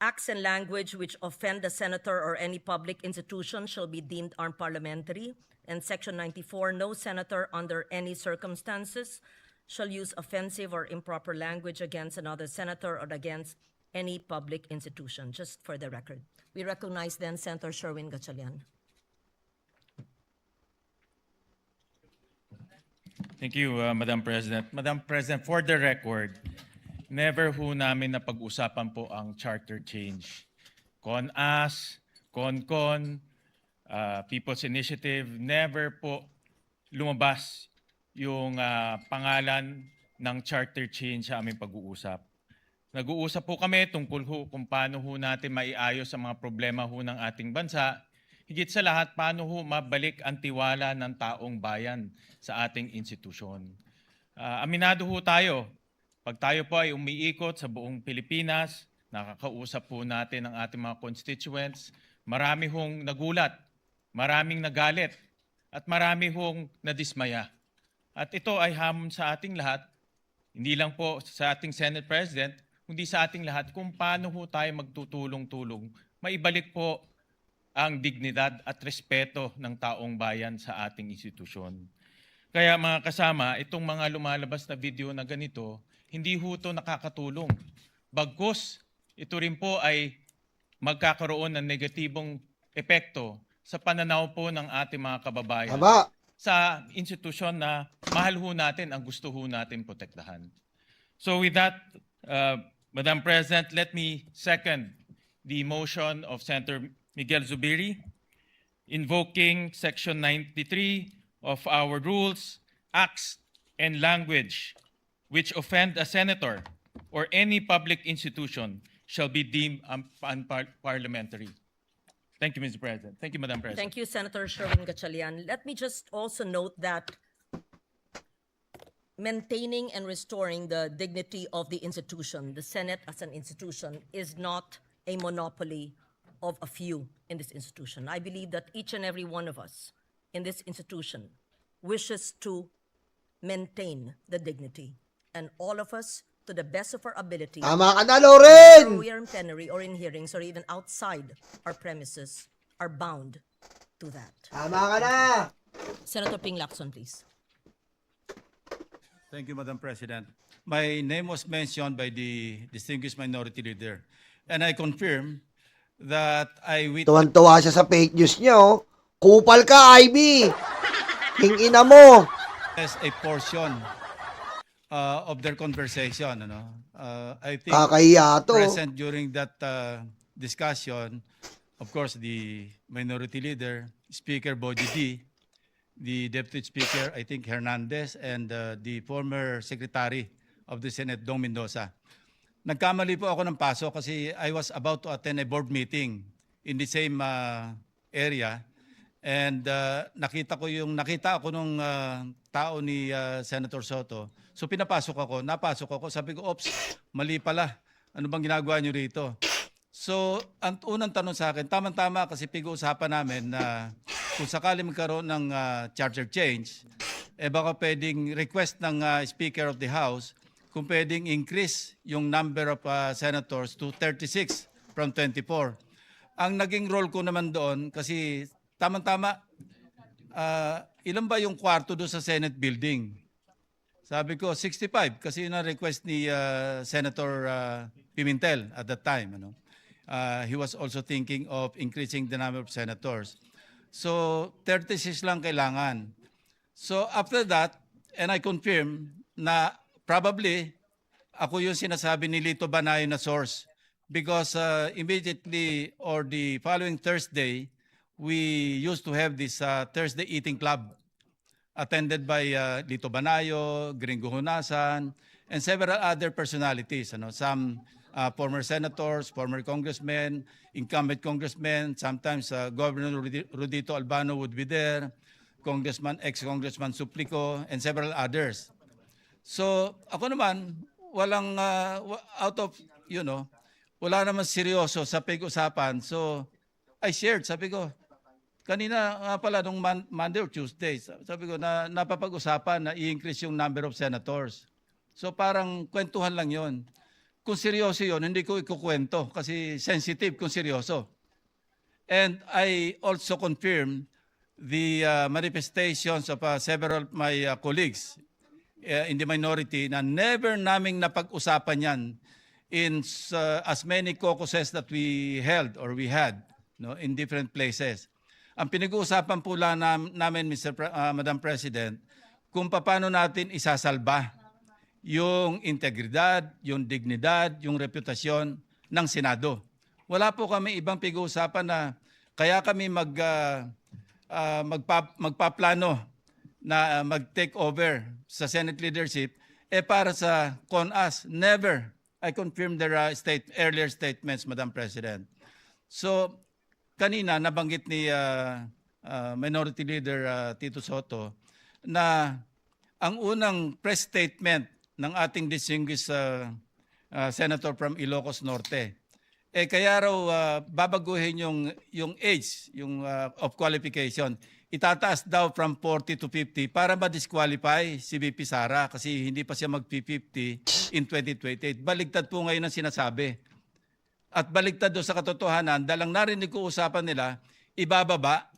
Acts and language which offend the senator or any public institution shall be deemed unparliamentary. And Section 94, no senator under any circumstances shall use offensive or improper language against another senator or against any public institution, just for the record. We recognize then Senator Sherwin Gatchalian. Thank you, Madam President. Madam President, for the record, never ho namin napag-usapan po ang charter change. CONAS, CONCON, People's Initiative, never po lumabas yung pangalan ng charter change sa aming pag-uusap. Nag-uusap po kami tungkol ho kung paano ho natin maiayos ang mga problema ho ng ating bansa. Higit sa lahat, paano ho mabalik ang tiwala ng taong bayan sa ating institusyon. Aminado ho tayo, pag tayo po ay umiikot sa buong Pilipinas, nakakausap po natin ang ating mga constituents, marami hong nagulat, maraming nagalit, at marami hong nadismaya. At ito ay hamon sa ating lahat, hindi lang po sa ating Senate President, kundi sa ating lahat kung paano ho tayo magtutulong-tulong, maibalik po ang dignidad at respeto ng taong bayan sa ating institusyon. Kaya mga kasama, itong mga lumalabas na video na ganito, hindi ho ito nakakatulong. Bagkus, ito rin po ay magkakaroon ng negatibong epekto sa pananaw po ng ating mga kababayan sa institusyon na mahal ho natin, ang gusto ho natin protektahan. So with that, Madam President, let me second the motion of Senator Miguel Zubiri, invoking Section 93 of our rules, acts, and language which offend a senator or any public institution shall be deemed unparliamentary. Thank you, Mr. President. Thank you, Madam President. Thank you, Senator Sherwin Gatchalian. Let me just also note that maintaining and restoring the dignity of the institution, the Senate as an institution, is not a monopoly of a few in this institution. I believe that each and every one of us in this institution wishes to maintain the dignity, and all of us, to the best of our ability, Tama ka na, Loren! whether we are in plenary or in hearings or even outside our premises, are bound to that. Tama ka na! Senator Ping Lacson, please. Thank you, Madam President. My name was mentioned by the distinguished minority leader, and I confirm that I witnessed Tuwan-tuwa siya sa fake news niya, oh. Kupal ka, Ivy! King-ina mo! a portion of their conversation. I think Kakahiya to. present during that discussion, of course, the minority leader, Speaker Boji D, the Deputy Speaker, I think Hernandez, and the former Secretary of the Senate, Dong Mendoza. Nagkamali po ako ng paso kasi I was about to attend a board meeting in the same area, and nakita ako nung tao ni Senator Soto. So napasok ako, sabi ko, "Ops, mali pala. Ano bang ginagawa niyo rito?" So, ang unang tanong sa akin, tama-tama kasi pag-uusapan namin na kung sakali magkaroon ng charter change, baka pwedeng request ng Speaker of the House kung pwedeng increase yung number of senators to 36 from 24. Ang naging role ko naman doon, kasi tama-tama, ilan ba yung kwarto doon sa Senate building? Sabi ko, 65, kasi yun ang request ni Senator Pimentel at that time. He was also thinking of increasing the number of senators. So, 36 lang kailangan. So, after that, and I confirm na probably, ako yung sinasabi ni Lito Banayo na source. because immediately or the following Thursday, we used to have this Thursday eating club attended by Lito Banayo, Gringo Hunasan, and several other personalities. Some former senators, former congressmen, incumbent congressmen, sometimes Governor Rudito Albano would be there, ex-Congressman Suplico, and several others. So ako naman, walang out of, wala naman seryoso sa pag-usapan. So I shared, sabi ko, kanina nga pala nung Monday or Tuesday, sabi ko na napapag-usapan na i-increase yung number of senators. So parang kwentuhan lang yon. Kung seryoso yon, hindi ko ikukwento kasi sensitive kung seryoso. And I also confirm the manifestations of several of my colleagues in the minority na never naming napag-usapan yan in as many caucuses that we held or we had in different places. Ang pinag-uusapan po lang namin, Madam President, kung paano natin isasalba yung integridad, yung dignidad, yung reputasyon ng Senado. Wala po kami ibang pag-uusapan na kaya kami magpaplano na mag-take over sa Senate leadership para sa CONAS. Never. I confirm their earlier statements, Madam President. So, kanina nabanggit ni Minority Leader Tito Soto na ang unang press statement ng ating distinguished Senator from Ilocos Norte, kaya raw babaguhin yung age of qualification. Itataas daw from 40 to 50 para ma-disqualify si VP Sara kasi hindi pa siya mag-50 in 2028. Baligtad po ngayon ang sinasabi. At baligtad doon sa katotohanan, dalang narinig ko usapan nila, ibababa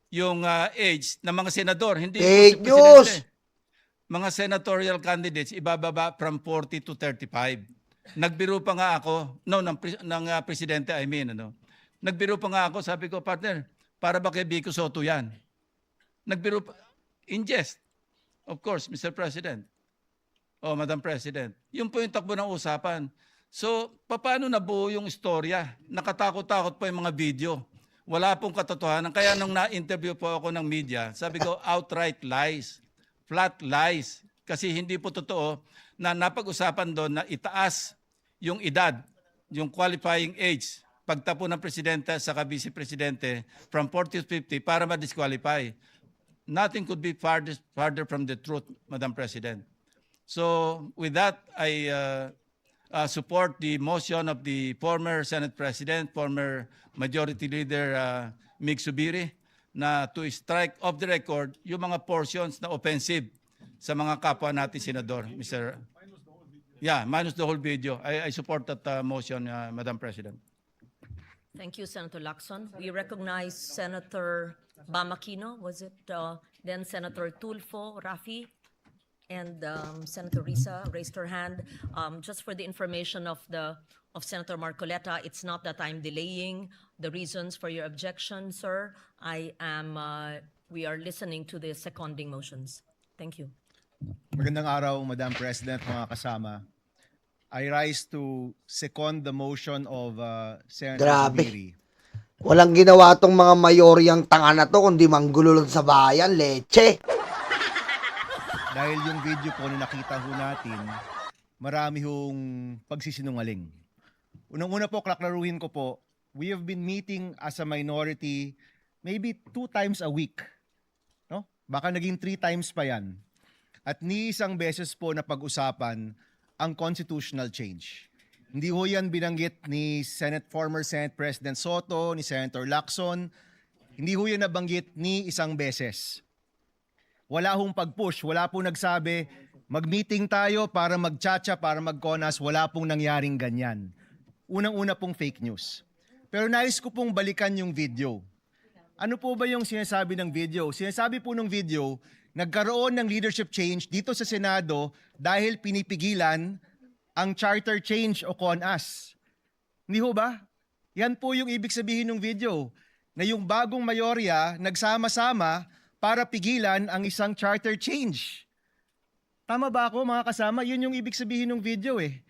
yung age ng mga senador. Hindi Fake po si news! Presidente. Mga senatorial candidates, ibababa from 40 to 35. Nagbiro pa nga ako, ng Presidente, Nagbiro pa nga ako, sabi ko, partner, para ba kay Vico Soto yan? Nagbiro pa, in jest, of course, Mr. President. Madam President. Yun po yung takbo ng usapan. So, paano nabuo yung istorya? Nakatakot-takot po yung mga video. Wala pong katotohanan. Kaya nung na-interview po ako ng media, sabi ko, outright lies, flat lies. Kasi hindi po totoo na napag-usapan doon na itaas yung edad, yung qualifying age, pagtapo ng presidente sa vice presidente from 40 to 50 para ma-disqualify. Nothing could be farther from the truth, Madam President. So, with that, I support the motion of the former Senate President, former Majority Leader Mig Subiri, na to strike off the record yung mga portions na offensive sa mga kapwa natin senador, Mr. Yeah, minus the whole video. I support that motion, Madam President. Thank you, Senator Lacson. We recognize Senator Bamakino, was it? Then Senator Tulfo, Rafi, and Senator Risa raised her hand. Just for the information of Senator Marcoleta, it's not that I'm delaying the reasons for your objection, sir. We are listening to the seconding motions. Thank you. Magandang araw, Madam President, mga kasama. I rise to second the motion of Senator Grabe. Zubiri. Walang ginawa tong mga mayoryang tanga na to, kundi manggululod sa bayan, leche. Dahil yung video po na nakita ho natin, marami hong pagsisinungaling. Unang-una po, klaklaruhin ko po, we have been meeting as a minority maybe 2 times a week. No? Baka naging 3 times pa yan. At ni isang beses po na pag-usapan ang constitutional change. Hindi ho yan binanggit ni former Senate President Soto, ni Senator Lacson. Hindi ho yan nabanggit ni isang beses. Wala hong pag-push, wala pong nagsabi, mag-meeting tayo para mag-chacha, para mag-CONAS, wala pong nangyaring ganyan. Unang-una pong fake news. Pero nais ko pong balikan yung video. Ano po ba yung sinasabi ng video? Sinasabi po ng video, nagkaroon ng leadership change dito sa Senado dahil pinipigilan ang charter change o CONAS. Hindi ho ba? Yan po yung ibig sabihin ng video, na yung bagong mayorya nagsama-sama para pigilan ang isang charter change. Tama ba ako, mga kasama? Yun yung ibig sabihin ng video eh.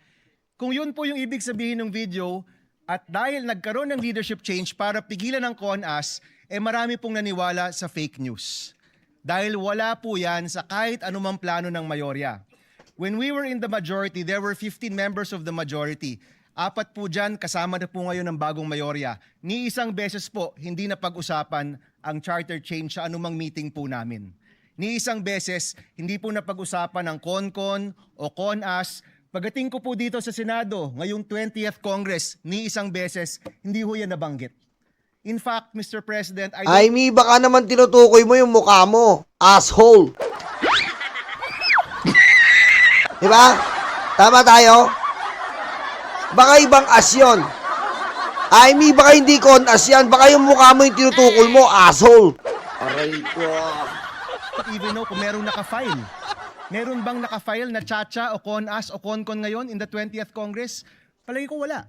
Kung yun po yung ibig sabihin ng video, at dahil nagkaroon ng leadership change para pigilan ng CONAS, marami pong naniwala sa fake news. Dahil wala po yan sa kahit anumang plano ng mayorya. When we were in the majority, there were 15 members of the majority. 4 po dyan, kasama na po ngayon ng bagong mayorya. Ni isang beses po, hindi na pag-usapan ang charter change sa anumang meeting po namin. Ni isang beses, hindi po na pag-usapan ng CONCON o CONAS. Pagdating ko po dito sa Senado, ngayong 20th Congress, ni isang beses, hindi ho yan nabanggit. In fact, Mr. President, Amy, baka naman tinutukoy mo yung mukha mo. Asshole. Diba? Tama tayo? Baka ibang as yun. Amy, baka hindi con-as yan. Baka yung mukha mo yung tinutukol mo. Asshole. Aray ko. even know kung merong naka-file. Meron bang naka-file na Chacha o CONAS o CONCON ngayon in the 20th Congress? Palagi ko wala.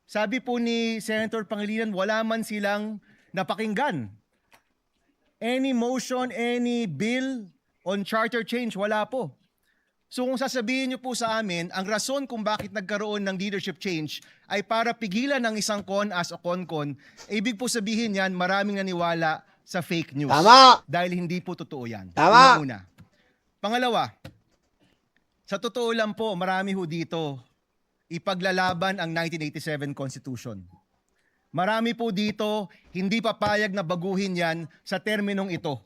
Sabi po ni Senator Pangilinan, wala man silang napakinggan. Any motion, any bill on charter change, wala po. So kung sasabihin niyo po sa amin, ang rason kung bakit nagkaroon ng leadership change ay para pigilan ng isang CONAS o CONCON, ibig po sabihin yan, maraming naniwala sa fake news. Tama! Dahil hindi po totoo yan. Tama! Una. Pangalawa, sa totoo lang po, marami ho dito ipaglalaban ang 1987 Constitution. Marami po dito hindi papayag na baguhin yan sa terminong ito.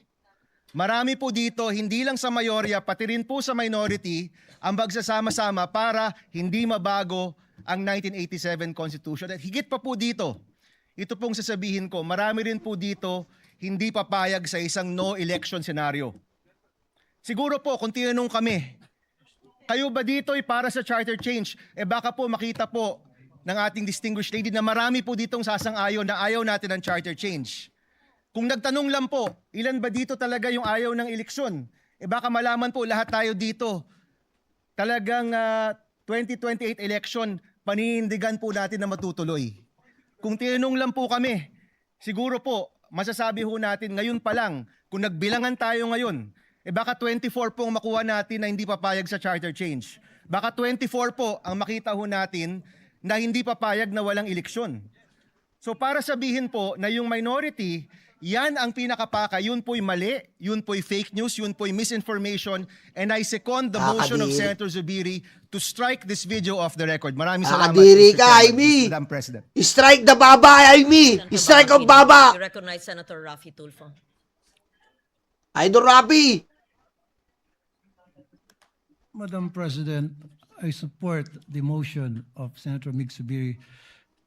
Marami po dito, hindi lang sa mayorya, pati rin po sa minority, ang magsasama-sama para hindi mabago ang 1987 Constitution. At higit pa po dito, ito pong sasabihin ko, marami rin po dito hindi papayag sa isang no election scenario. Siguro po, kung tinanong kami, kayo ba dito ay para sa charter change? Baka po makita po ng ating distinguished lady na marami po ditong sasang-ayon na ayaw natin ng charter change. Kung nagtanong lang po, ilan ba dito talaga yung ayaw ng eleksyon? Baka malaman po lahat tayo dito. Talagang 2028 election, paninindigan po natin na matutuloy. Kung tinanong lang po kami, siguro po, masasabi ho natin ngayon pa lang, kung nagbilangan tayo ngayon, baka 24 po ang makuha natin na hindi papayag sa charter change. Baka 24 po ang makita ho natin na hindi papayag na walang eleksyon. So para sabihin po na yung minority, yan ang pinakapaka, yun po'y mali, yun po'y fake news, yun po'y misinformation, and I second the motion of Senator Zubiri to strike this video off the record. Maraming salamat, Nakadiri Mr. ka, Chairman, Amy. Madam President. Strike the baba, Amy. Strike ang baba. You recognize Senator Raffy Tulfo. Idol Rafi. Madam President, I support the motion of Senator Mig Zubiri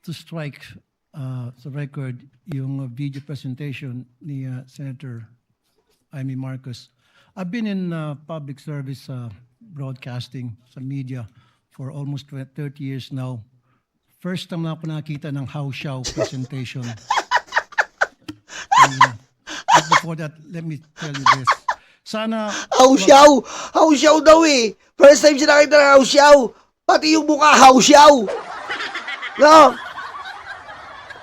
to strike sa record yung video presentation ni Senator Amy Marcos. I've been in public service broadcasting sa media for almost 30 years now. First time na ako nakita ng Hao-Xiao presentation. But before that, let me tell you this. Sana... Hao-Xiao. Hao-Xiao daw eh. First time siya nakita ng Hao-Xiao. Pati yung mukha Hao-Xiao. No?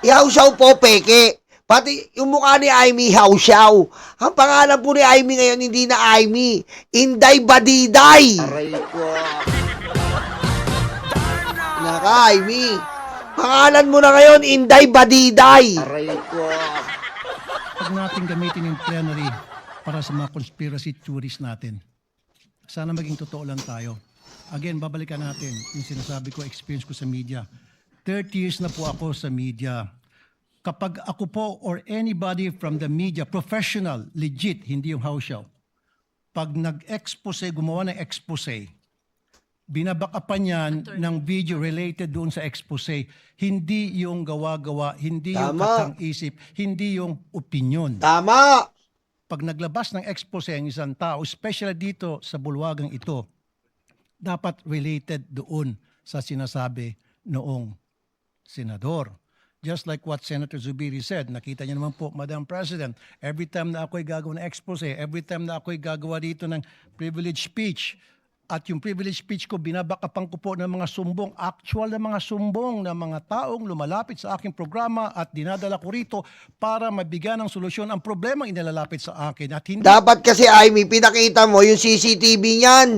Hao-Xiao po, peke. Pati yung mukha ni Amy, Hao-Xiao. Ang pangalan po ni Amy ngayon, hindi na Amy. Inday Badiday. Aray ko. Naka, Amy. Pangalan mo na ngayon, Inday Badiday. Aray ko. Pag natin gamitin yung plenary para sa mga conspiracy theories natin. Sana maging totoo lang tayo. Again, babalikan natin yung sinasabi ko, experience ko sa media. 30 years na po ako sa media. Kapag ako po or anybody from the media, professional, legit, hindi yung Hao-Xiao, pag nag-expose, gumawa ng expose, binabakapan yan ng video related doon sa expose, hindi yung gawa-gawa, hindi yung katang-isip, hindi yung opinion. Tama! Pag naglabas ng expose ang isang tao, especially dito sa bulwagang ito, dapat related doon sa sinasabi noong senador. Just like what Senator Zubiri said, nakita niyo naman po, Madam President, every time na ako'y gagawa ng expose, every time na ako'y gagawa dito ng privilege speech, at yung privilege speech ko, binabakapan ko po ng mga sumbong, actual na mga sumbong na mga taong lumalapit sa aking programa at dinadala ko rito para mabigyan ng solusyon ang problema inilalapit sa akin. At hindi... Dapat kasi, Amy, pinakita mo yung CCTV niyan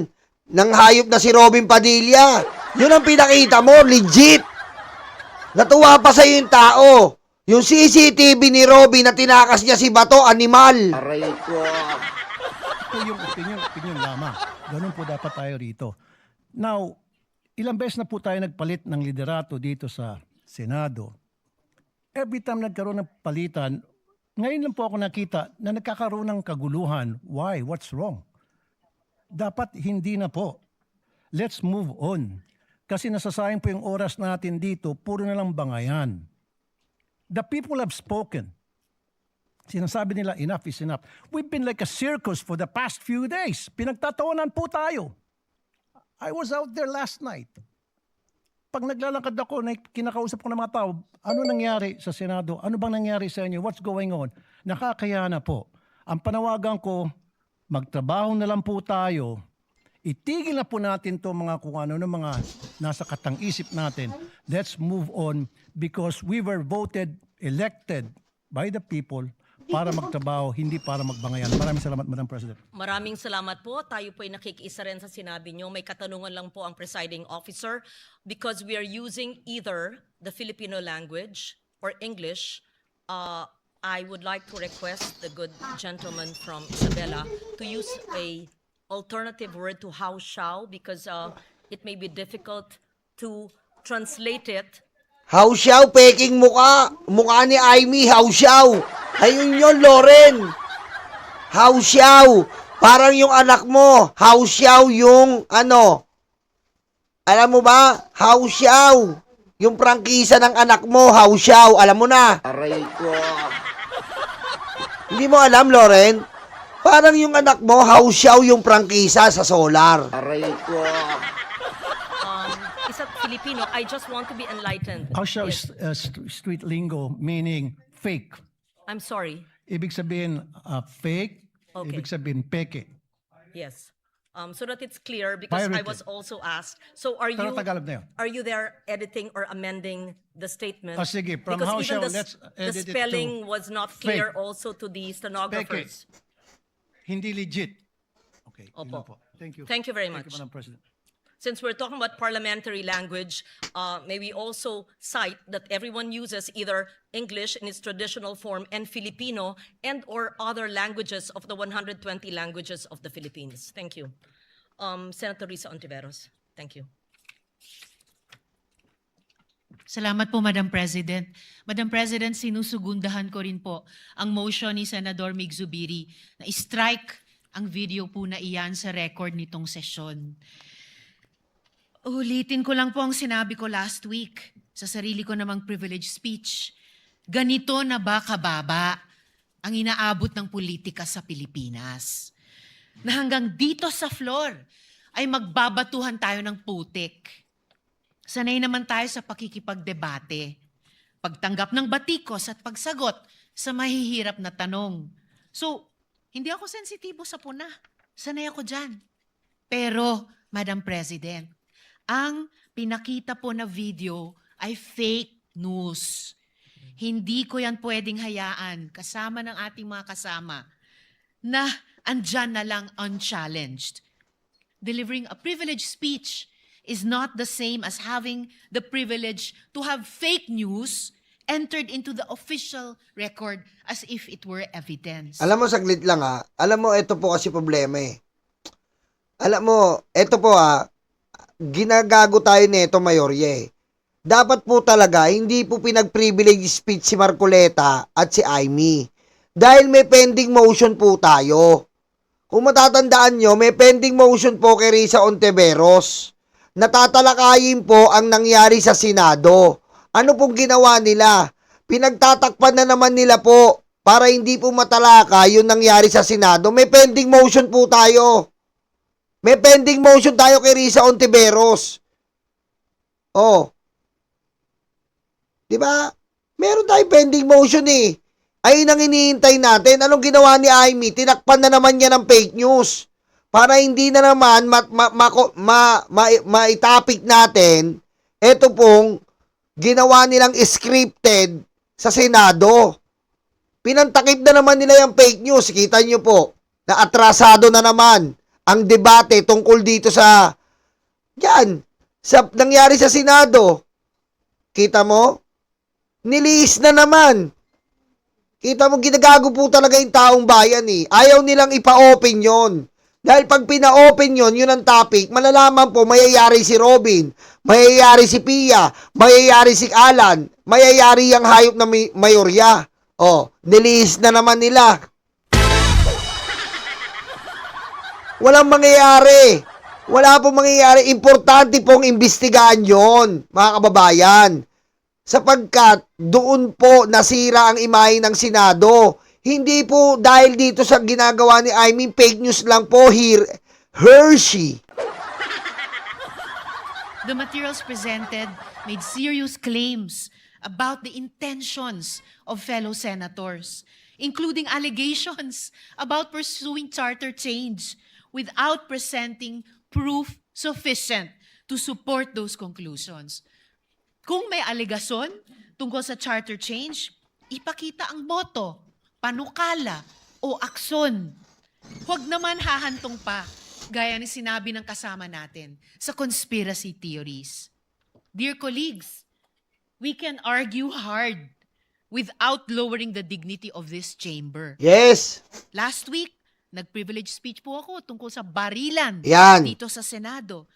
ng hayop na si Robin Padilla. Yun ang pinakita mo, legit. Natuwa pa sa'yo yung tao. Yung CCTV ni Robby na tinakas niya si Bato, animal. Aray ko. Ito yung opinion lamang. Ganun po dapat tayo rito. Now, ilang beses na po tayo nagpalit ng liderato dito sa Senado. Every time nagkaroon ng palitan, ngayon lang po ako nakita na nagkakaroon ng kaguluhan. Why? What's wrong? Dapat hindi na po. Let's move on. Kasi nasasayang po yung oras natin dito, puro na lang bangayan. The people have spoken. Sinasabi nila, enough is enough. We've been like a circus for the past few days. Pinagtatawanan po tayo. I was out there last night. Pag naglalakad ako, kinakausap ko ng mga tao, ano nangyari sa Senado? Ano bang nangyari sa inyo? What's going on? Nakakaya na po. Ang panawagan ko, magtrabaho na lang po tayo. Itigil na po natin to mga kung ano ng mga nasa katang-isip natin. Let's move on because we were voted, elected by the people para magtrabaho, hindi para magbangayan. Maraming salamat, Madam President. Maraming salamat po. Tayo po ay nakikiisa rin sa sinabi nyo. May katanungan lang po ang presiding officer because we are using either the Filipino language or English. I would like to request the good gentleman from Isabela to use a alternative word to how shall because it may be difficult to translate it. Hausiaw, peking muka. Mukha ni Aimee, hausiaw. Ayun yun, Loren. Hausiaw. Parang yung anak mo. Hausiaw yung ano. Alam mo ba? Hausiaw. Yung prangkisa ng anak mo, hausiaw. Alam mo na. Aray ko. Hindi mo alam, Loren? Parang yung anak mo, hausiaw yung prangkisa sa solar. Aray ko. Isa Filipino, I just want to be enlightened. Hausyaw is street lingo meaning fake. I'm sorry. Ibig sabihin fake, Okay. ibig sabihin peke. Yes. So that it's clear because I Pirated. was also asked. So are Pero you Tagalog na yun. are you there editing or amending the statement? Sige, from because Hausiaw, even let's the edit it to spelling was not clear fake. also to the stenographers. Hindi legit. Okay. yun Opo. lang po. Thank you. Thank you very Thank much. you, Madam President. Since we're talking about parliamentary language, may we also cite that everyone uses either English in its traditional form and Filipino and or other languages of the 120 languages of the Philippines. Thank you. Senator Risa Ontiveros. Thank you. Salamat po, Madam President. Madam President, sinusugundahan ko rin po ang motion ni Senador Mig Zubiri na strike ang video po na iyan sa record nitong sesyon. Ulitin ko lang po ang sinabi ko last week sa sarili ko namang privilege speech. Ganito na ba kababa ang inaabot ng politika sa Pilipinas? Na hanggang dito sa floor ay magbabatuhan tayo ng putik. Sanay naman tayo sa pakikipagdebate, pagtanggap ng batikos at pagsagot sa mahihirap na tanong. So, hindi ako sensitibo sa puna. Sanay ako dyan. Pero, Madam President, ang pinakita po na video ay fake news. Hindi ko yan pwedeng hayaan kasama ng ating mga kasama na andyan na lang unchallenged. Delivering a privileged speech is not the same as having the privilege to have fake news entered into the official record as if it were evidence. Alam mo, saglit lang ha. Alam mo, ito po kasi problema eh. Alam mo, ito po ginagago tayo nito, Mayorye. Dapat po talaga, hindi po pinag-privilege speech si Marcoleta at si Aimee. Dahil may pending motion po tayo. Kung matatandaan nyo, may pending motion po kay Risa Ontiveros. Natatalakayin po ang nangyari sa Senado. Ano pong ginawa nila? Pinagtatakpan na naman nila po para hindi po matalaka yung nangyari sa Senado. May pending motion po tayo. May pending motion tayo kay Risa Ontiveros. Oh. 'Di ba? Meron tayong pending motion eh. Ayun ang iniintay natin. Anong ginawa ni Aimee? Tinakpan na naman niya ng fake news. Para hindi na naman maitapik natin ito pong ginawa nilang scripted sa Senado. Pinantakip na naman nila yung fake news. Kita nyo po na atrasado na naman ang debate tungkol dito sa sa nangyari sa Senado. Kita mo? Nilihis na naman. Kita mo, ginagago po talaga yung taong bayan eh. Ayaw nilang ipa-open yon. Dahil pag pina-open yun ang topic, malalaman po, mayayari si Robin, mayayari si Pia, mayayari si Alan, mayayari yung hayop na mayorya. Oh, nilihis na naman nila. Walang mangyayari. Wala pong mangyayari. Importante pong imbestigahan yon, mga kababayan. Sapagkat doon po nasira ang imahe ng Senado. Hindi po dahil dito sa ginagawa ni Amy, fake news lang po, Hershey. The materials presented made serious claims about the intentions of fellow senators, including allegations about pursuing charter change without presenting proof sufficient to support those conclusions. Kung may alegasyon tungkol sa charter change, ipakita ang boto, panukala o aksyon. Huwag naman hahantong pa, gaya ni sinabi ng kasama natin, sa conspiracy theories. Dear colleagues, we can argue hard without lowering the dignity of this chamber. Yes. Last week, nag-privilege speech po ako tungkol sa barilan Yan. dito sa Senado.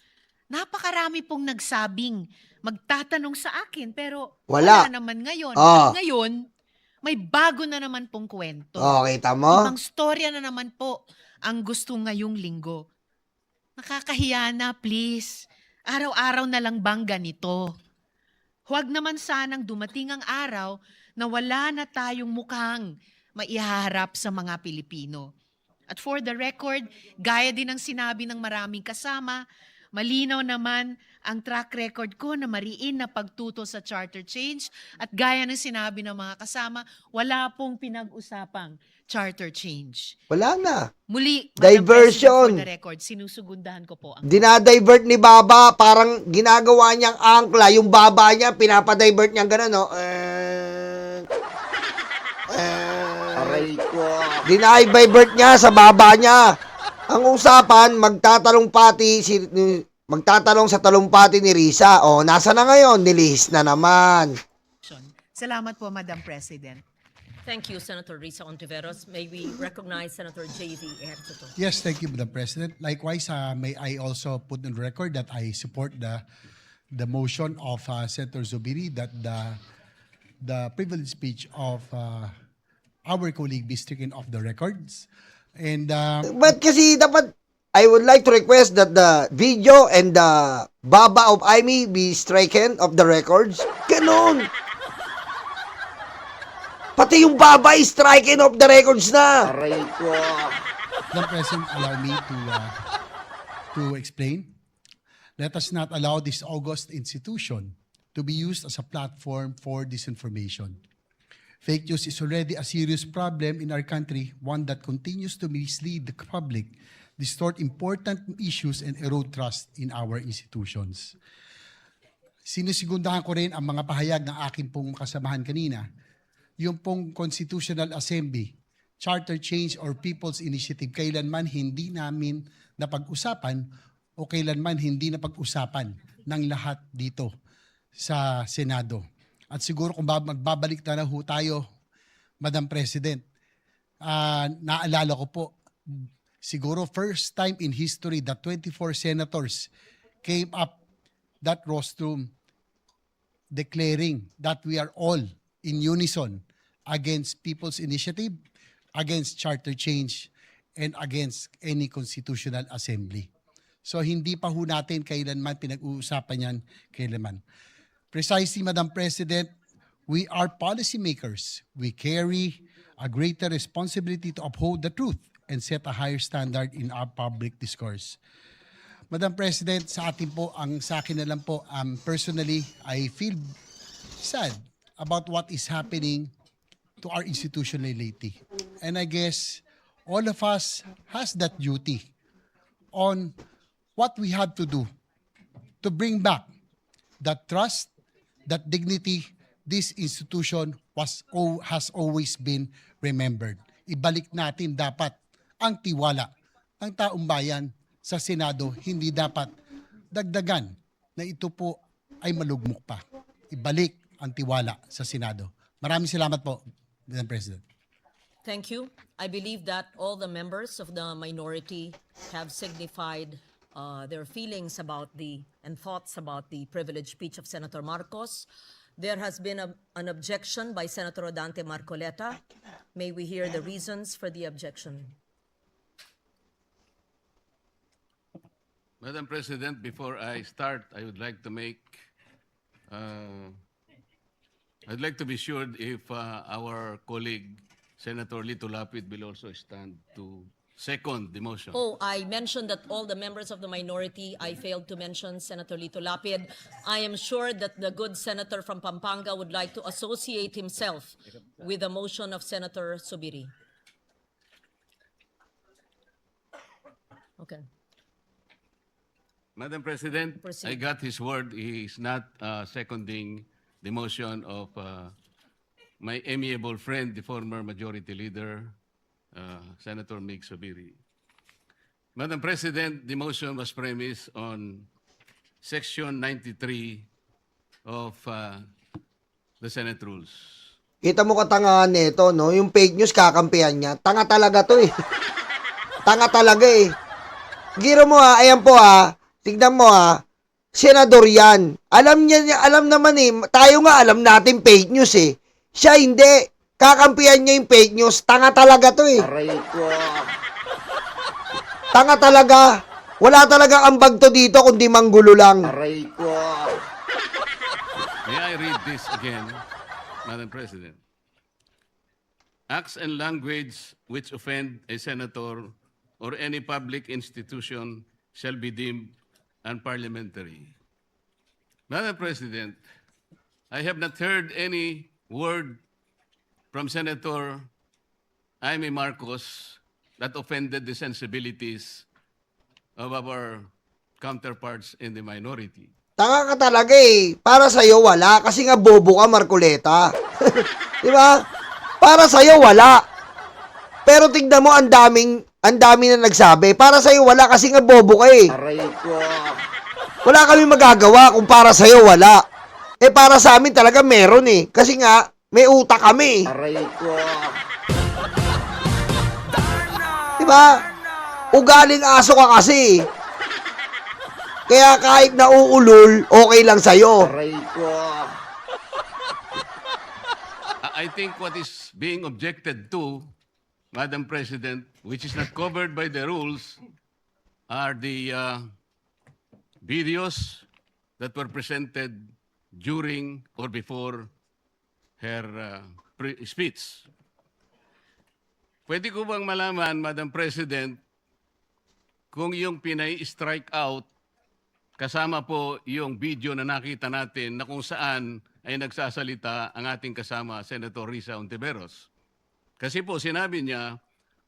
Napakarami pong nagsabing magtatanong sa akin, pero Wala. wala naman ngayon. Ah. At ngayon, may bago na naman pong kwento. Oh, kita mo? Ibang storya na naman po ang gusto ngayong linggo. Nakakahiya na, please. Araw-araw na lang bang ganito? Huwag naman sanang dumating ang araw na wala na tayong mukhang maiharap sa mga Pilipino. At for the record, gaya din ng sinabi ng maraming kasama, malinaw naman ang track record ko na mariin na pagtuto sa charter change at gaya ng sinabi ng mga kasama, wala pong pinag-usapang charter change. Wala na. Muli, Madam Diversion. President, for the record, sinusugundahan ko po ang Dinadivert ni Baba, parang ginagawa niyang angkla, yung baba niya, pinapadivert niyang gano'n, no? Aray ko. Dinadivert niya sa baba niya. Ang usapan, magtatalong sa talumpati ni Risa. O, nasa na ngayon? Nilihis na naman. Salamat po, Madam President. Thank you, Senator Risa Ontiveros. May we recognize Senator J.V. Ejercito. Yes, thank you, Madam President. Likewise, may I also put on record that I support the motion of Senator Zubiri that the privileged speech of our colleague be stricken off the records. And But kasi dapat, I would like to request that the video and the Baba of Amy be stricken of the records. Ganon. Pati yung Baba is stricken of the records na. Aray ko. Madam President, allow me to explain. Let us not allow this august institution to be used as a platform for disinformation. Fake news is already a serious problem in our country, one that continues to mislead the public, distort important issues, and erode trust in our institutions. Sinisigundahan ko rin ang mga pahayag ng aking pong kasamahan kanina, yung pong Constitutional Assembly, Charter Change or People's Initiative, kailanman hindi namin napag-usapan o kailanman hindi napag-usapan ng lahat dito sa Senado. At siguro kung magbabalik na ho tayo, Madam President, naalala ko po, siguro first time in history that 24 senators came up that rostrum declaring that we are all in unison against People's Initiative, against Charter Change, and against any Constitutional Assembly. So hindi pa ho natin kailanman pinag-uusapan yan kailanman. Precisely, Madam President, we are policymakers. We carry a greater responsibility to uphold the truth and set a higher standard in our public discourse. Madam President, sa atin po, sa akin na lang po, personally, I feel sad about what is happening to our institution lately. And I guess all of us has that duty on what we have to do to bring back that trust, that dignity this institution has always been remembered. Ibalik natin dapat ang tiwala ng taong bayan sa Senado, hindi dapat dagdagan na ito po ay malugmok pa. Ibalik ang tiwala sa Senado. Maraming salamat po, Madam President. Thank you. I believe that all the members of the minority have signified their feelings about and thoughts about the privileged speech of Senator Marcos. There has been an objection by Senator Rodante Marcoleta. May we hear the reasons for the objection? Madam President, before I start, I would like to I'd like to be sure if our colleague Senator Lito Lapid will also stand to second the motion. Oh, I mentioned that all the members of the minority. I failed to mention Senator Lito Lapid. I am sure that the good senator from Pampanga would like to associate himself with the motion of Senator Subiri. Okay. Madam President, Proceed. I got his word. He is not seconding the motion of my amiable friend, the former Majority Leader, Senator Mig Subiri. Madam President, the motion was premised on Section 93 of the Senate Rules. Kita mo katangahan nito, no? Yung fake news, kakampihan niya. Tanga talaga to eh. Tanga talaga eh. Giro mo ha, ayan po ha. Tignan mo ha. Senador yan. Alam niya, alam naman eh. Tayo nga alam natin fake news eh. Siya hindi. Kakampihan niya yung fake news. Tanga talaga to eh. Aray ko. Tanga talaga. Wala talaga ambag to dito kundi manggulo lang. Aray ko. May I read this again, Madam President? Acts and language which offend a senator or any public institution shall be deemed unparliamentary. Madam President, I have not heard any word from Senator Jaime Marcos that offended the sensibilities of our counterparts in the minority. Tanga ka talaga eh. Para sa'yo wala. Kasi nga bobo ka, Marcoleta. Di ba? Para sa'yo wala. Pero tignan mo, ang dami na nagsabi. Para sa'yo wala kasi nga bobo ka eh. Aray ko. Wala kami magagawa kung para sa'yo wala. Eh para sa amin talaga meron eh. Kasi nga, may utak kami. Aray ko. Diba? Ugaling aso ka kasi. Kaya kahit nauulol, okay lang sa'yo. Aray ko. I think what is being objected to, Madam President, which is not covered by the rules, are the videos that were presented during or before her speech. Pwede ko bang malaman, Madam President, kung yung pinay-strike out, kasama po yung video na nakita natin na kung saan ay nagsasalita ang ating kasama, Senator Risa Ontiveros. Kasi po sinabi niya,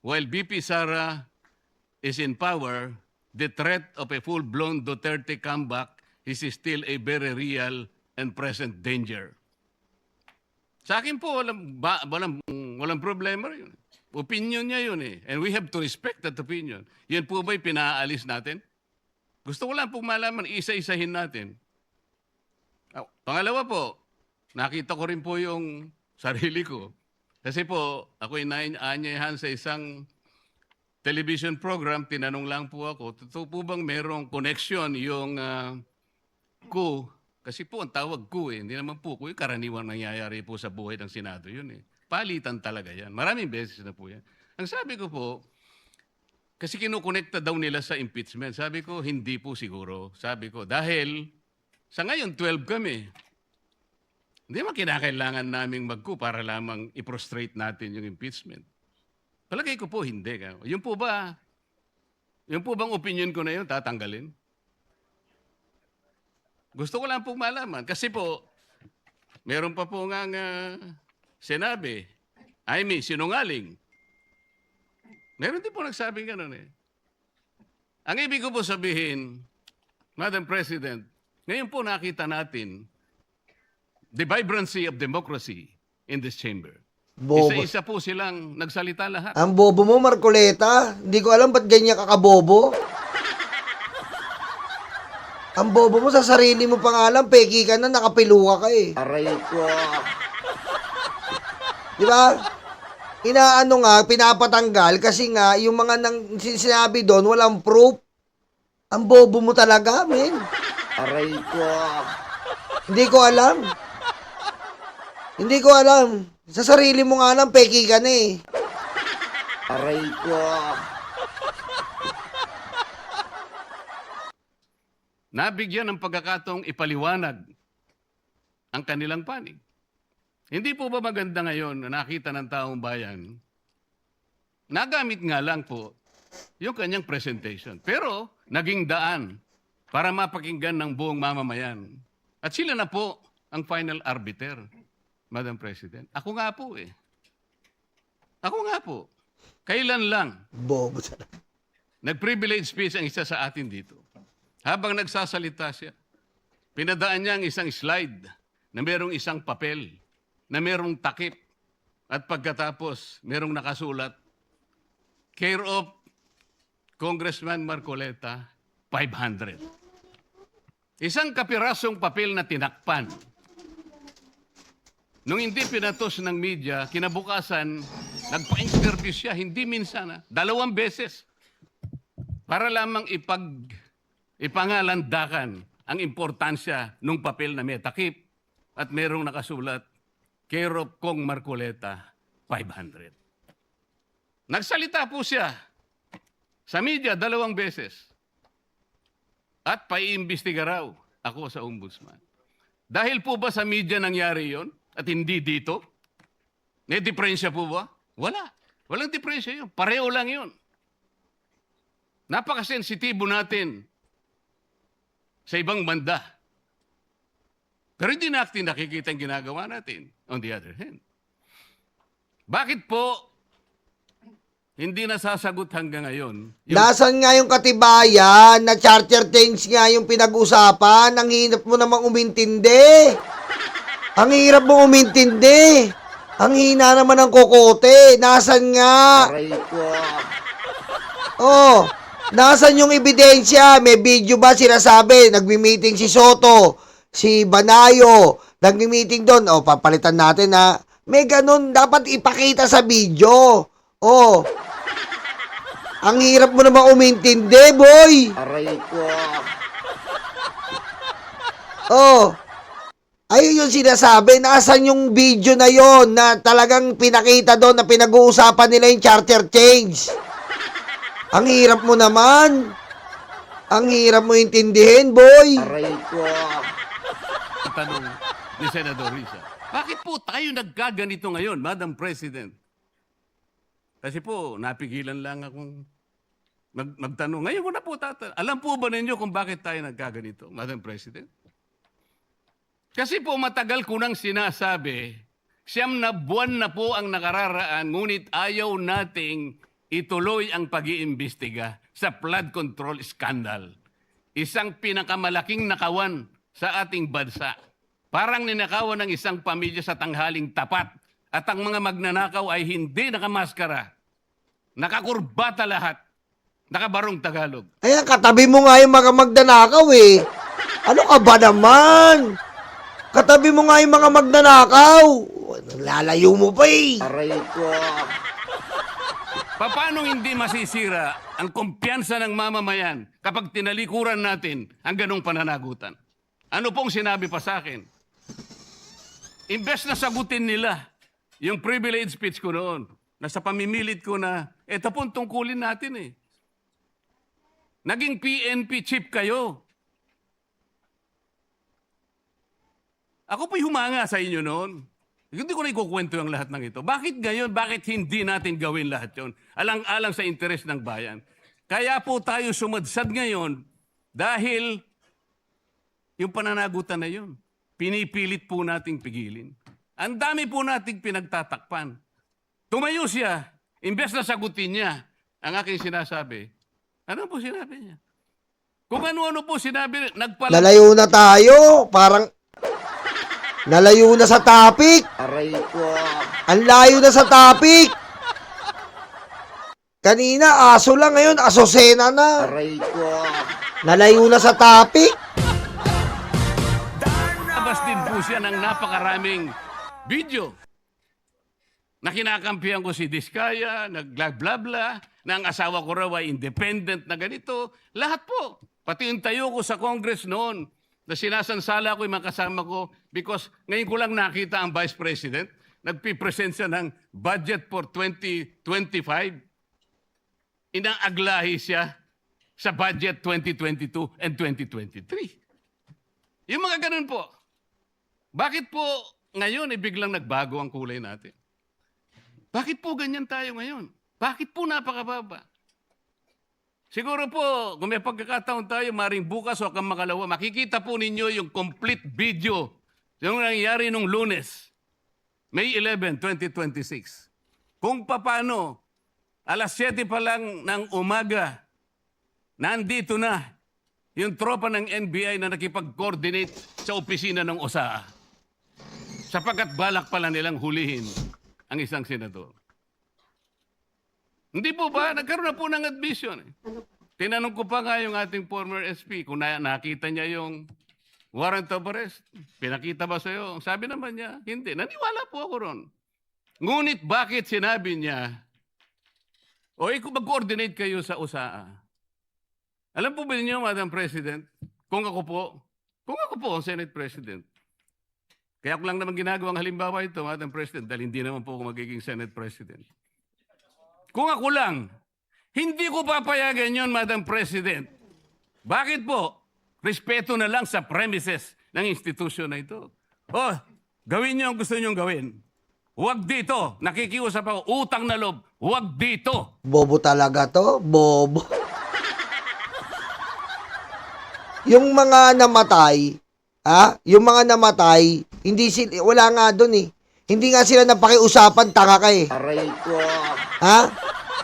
while BP Sara is in power, the threat of a full-blown Duterte comeback is still a very real and present danger. Sa akin po, walang problema yun. Opinion niya yun eh. And we have to respect that opinion. Yan po ba'y pinaalis natin? Gusto ko lang pong malaman, isa-isahin natin. Pangalawa po, nakita ko rin po yung sarili ko. Kasi po, ako'y naanyayahan sa isang television program, tinanong lang po ako, totoo po bang merong connection yung coup? Kasi po, ang tawag coup eh. Hindi naman po coup, yung karaniwang nangyayari po sa buhay ng Senado yun eh. Palitan talaga yan. Maraming beses na po yan. Ang sabi ko po, kasi kinukonekta daw nila sa impeachment. Sabi ko, hindi po siguro. Sabi ko, dahil sa ngayon, 12 kami. Hindi man kinakailangan naming mag-coup para lamang i-prostrate natin yung impeachment. Palagay ko po, hindi. Yung po bang opinion ko na yun, tatanggalin? Gusto ko lang pong malaman. Kasi po, meron pa po nga sinabi, Jaime, sinungaling. Meron din po nagsabing gano'n eh. Ang ibig ko po sabihin, Madam President, ngayon po nakita natin the vibrancy of democracy in this chamber. Bobo. Isa-isa po silang nagsalita lahat. Ang bobo mo, Marcoleta. Hindi ko alam ba't ganyan kakabobo. Ang bobo mo sa sarili mo pa nga lang, peki ka na, nakapiluka ka eh. Aray ko. Di ba? Inaano nga, pinapatanggal kasi nga, yung mga sinabi doon, walang proof. Ang bobo mo talaga, men. Aray ko. Hindi ko alam. Hindi ko alam. Sa sarili mo nga lang, peki ka na eh. Aray ko. Nabigyan ng pagkakataong ipaliwanag ang kanilang panig. Hindi po ba maganda ngayon na nakita ng taong bayan, nagamit nga lang po yung kanyang presentation. Pero naging daan para mapakinggan ng buong mamamayan. At sila na po ang final arbiter, Madam President. Ako nga po eh. Ako nga po. Kailan lang Bobo talaga. nag-privilege speech ang isa sa atin dito. Habang nagsasalita siya, pinadaan niya ang isang slide na merong isang papel, na merong takip, at pagkatapos merong nakasulat, care of Congressman Marcoleta, 500. Isang kapirasong papel na tinakpan. Nung hindi pinatos ng media, kinabukasan, nagpa-interview siya, hindi minsan, 2 beses, para lamang ipangalandakan ang importansya ng papel na may takip at merong nakasulat, care of Kong Marcoleta, 500. Nagsalita po siya sa media 2 beses at paiimbestiga raw ako sa ombudsman. Dahil po ba sa media nangyari yon at hindi dito? May diferensya po ba? Wala. Walang diferensya yun. Pareho lang yun. Napakasensitibo natin sa ibang banda. Pero hindi natin nakikita ang ginagawa natin. On the other hand. Bakit po hindi nasasagot hanggang ngayon? Nasaan nga yung katibayan na charter change nga yung pinag-usapan? Ang hirap mo namang umintindi. Ang hirap mo umintindi. Ang hina naman ng kokote. Nasaan nga? Aray ko. Oh, nasaan yung ebidensya? May video ba sinasabi? Nagmi-meeting si Soto, si Banayo, nagmi-meeting doon. Oh, papalitan natin ha. May ganun, dapat ipakita sa video. Oh. Ang hirap mo naman umintindi, boy. Aray ko. Oh. Ayun yung sinasabi, nasaan yung video na yon na talagang pinakita doon na pinag-uusapan nila yung charter change. Ang hirap mo naman. Ang hirap mo intindihin, boy. Aray ko. Tanong ni Senador Risa, bakit po tayo nagkaganito ngayon, Madam President? Kasi po, napigilan lang akong magtanong. Ngayon ko na po tatanong. Alam po ba ninyo kung bakit tayo nagkaganito, Madam President? Kasi po matagal ko nang sinasabi, 9 na buwan na po ang nakararaan, ngunit ayaw nating ituloy ang pag-iimbestiga sa flood control scandal. Isang pinakamalaking nakawan sa ating bansa. Parang ninakawan ng isang pamilya sa tanghaling tapat at ang mga magnanakaw ay hindi nakamaskara. Nakakurbata lahat. Nakabarong Tagalog. Ayan, katabi mo nga yung mga magnanakaw eh. Ano ka ba naman? Katabi mo nga yung mga magnanakaw. Lalayo mo pa eh. Aray ko. Paano hindi masisira ang kumpiyansa ng mamamayan kapag tinalikuran natin ang ganong pananagutan? Ano pong sinabi pa sa akin? Imbes na sagutin nila yung privilege speech ko noon, na sa pamimilit ko na, eto pong tungkulin natin eh. Naging PNP chief kayo. Ako po'y humanga sa inyo noon. Hindi ko na ikukwento yung lahat ng ito. Bakit ngayon? Bakit hindi natin gawin lahat yon? Alang-alang sa interes ng bayan. Kaya po tayo sumadsad ngayon dahil yung pananagutan na yun, pinipilit po nating pigilin. Ang dami po nating pinagtatakpan. Tumayo siya, imbes na sagutin niya ang aking sinasabi. Ano po sinabi niya? Kung ano-ano po sinabi, Lalayo na tayo. Parang nalayo na sa topic. Aray ko. Ang layo na sa topic. Kanina, aso lang ngayon, asosena na. Aray ko. Nalayo na sa topic. Nag-post yan ng napakaraming video na kinakampihan ko si Diskaya, nag-bla-bla-bla, na ang asawa ko raw ay independent na ganito. Lahat po. Pati yung tayo ko sa Congress noon, na sinasansala ko yung mga kasama ko because ngayon ko lang nakita ang Vice President, nagpipresent siya ng budget for 2025. Inaaglahi siya sa budget 2022 and 2023. Yung mga ganun po. Bakit po ngayon biglang nagbago ang kulay natin? Bakit po ganyan tayo ngayon? Bakit po napakababa? Siguro po, kung may pagkakataon tayo, maring bukas o kang makalawa, makikita po ninyo yung complete video yung nangyari nung Lunes, May 11, 2026. Kung paano, alas 7 pa lang ng umaga, nandito na yung tropa ng NBI na nakipag-coordinate sa opisina ng OSAA. Sapagkat balak pala nilang hulihin ang isang senador. Hindi po ba? Nagkaroon na po ng admission. Tinanong ko pa nga yung ating former SP kung nakita niya yung warrant of arrest. Pinakita ba sa'yo? Sabi naman niya, hindi. Naniwala po ako ron. Ngunit bakit sinabi niya, kung mag-coordinate kayo sa OSAA. Alam po ba niyo, Madam President, kung ako po ang Senate President, kaya ko lang naman ginagawang halimbawa ito, Madam President, dahil hindi naman po ako magiging Senate President. Kung ako lang, hindi ko papayagan yon, Madam President. Bakit po? Respeto na lang sa premises ng institusyon na ito. Gawin niyo ang gusto niyong gawin. Huwag dito. Nakikiusap ako, utang na loob. Huwag dito. Bobo talaga to, bobo. Yung mga namatay, yung mga namatay, hindi sila, wala nga doon eh. Hindi nga sila napakiusapan, tanga ka eh. Aray ko.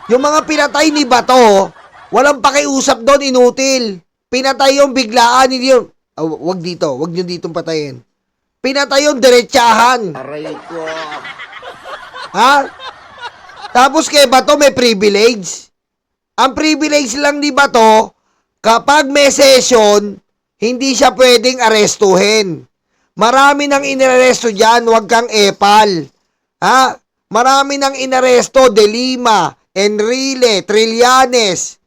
Yung mga pinatay ni Bato, walang pakiusap doon, inutil. Pinatay yung biglaan, hindi yung, wag dito, wag nyo ditong patayin. Pinatay yung diretsahan. Aray ko. Tapos kay Bato may privilege. Ang privilege lang ni Bato, kapag may session, hindi siya pwedeng arestuhin. Marami nang inaresto dyan, huwag kang epal. Marami nang inaresto, De Lima, Enrile, Trillanes.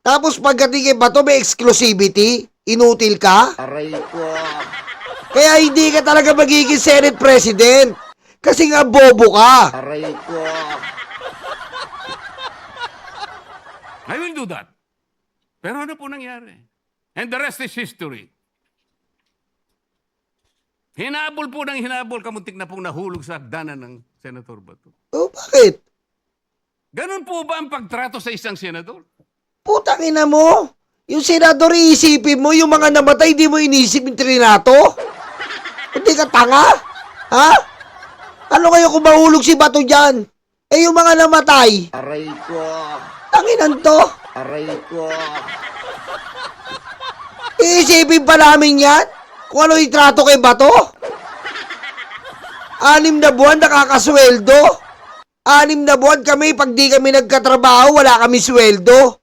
Tapos pagdating kay Bato may exclusivity, inutil ka? Aray ko. Kaya hindi ka talaga magiging Senate President. Kasi nga bobo ka. Aray ko. I will do that. Pero ano po nangyari? And the rest is history. Hinabol po ng hinabol, kamuntik na pong nahulog sa hagdanan ng Senator Bato. Bakit? Ganun po ba ang pagtrato sa isang senador? Putang ina mo. Yung senador, iisipin mo, yung mga namatay, di mo inisip yung trinato? Hindi ka tanga? Ano kayo kung mahulog si Bato dyan? Yung mga namatay. Aray ko. Tanginan to. Aray ko. Iisipin pa namin yan? Kung ano itrato kay Bato? 6 na buwan nakakasweldo. 6 na buwan kami, pag di kami nagkatrabaho, wala kami sweldo.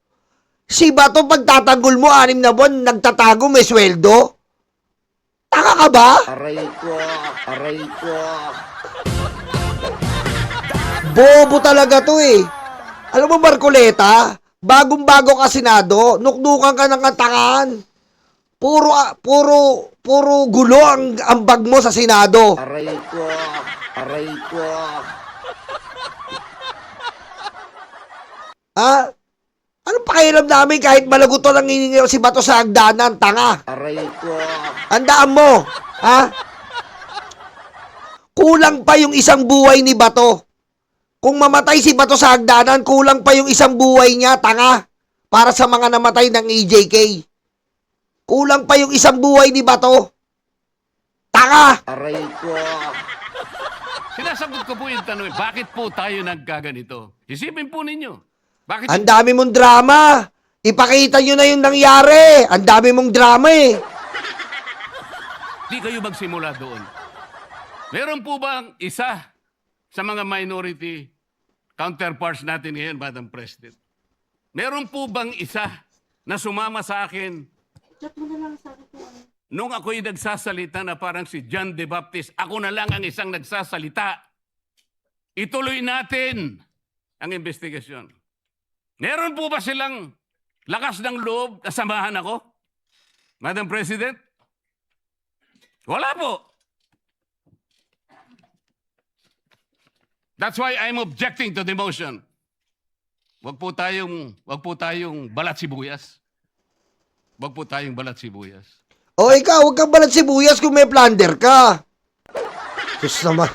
Si Bato, pag tatanggol mo, 6 na buwan, nagtatago, may sweldo. Taka ka ba? Aray ko. Aray ko. Bobo talaga to eh. Alam mo, Marcoleta, bagong-bago ka Senado, nuknukan ka ng kantakan. Puro gulo ang ambag mo sa Senado. Aray ko. Aray ko. Anong pakialam namin kahit malaguto lang hiningi si Bato sa hagdanan, tanga? Aray ko. Andaan mo, Kulang pa yung isang buhay ni Bato. Kung mamatay si Bato sa hagdanan, kulang pa yung isang buhay niya, tanga. Para sa mga namatay ng EJK. Kulang pa yung isang buhay ni Bato. Tanga! Aray ko. Sinasagot ko po yung tanong, bakit po tayo nagkaganito? Isipin po ninyo. Bakit? Ang dami mong drama. Ipakita nyo na yung nangyari. Ang dami mong drama eh. Di kayo magsimula doon. Meron po bang isa sa mga minority counterparts natin ngayon, Madam President? Meron po bang isa na sumama sa akin nung ako'y nagsasalita na parang si John the Baptist, ako na lang ang isang nagsasalita. Ituloy natin ang investigasyon. Meron po ba silang lakas ng loob na samahan ako? Madam President? Wala po. That's why I'm objecting to the motion. Wag po tayong balat sibuyas. Wag po tayong balat sibuyas. O ikaw, huwag kang balat sibuyas kung may plunder ka. Sus naman.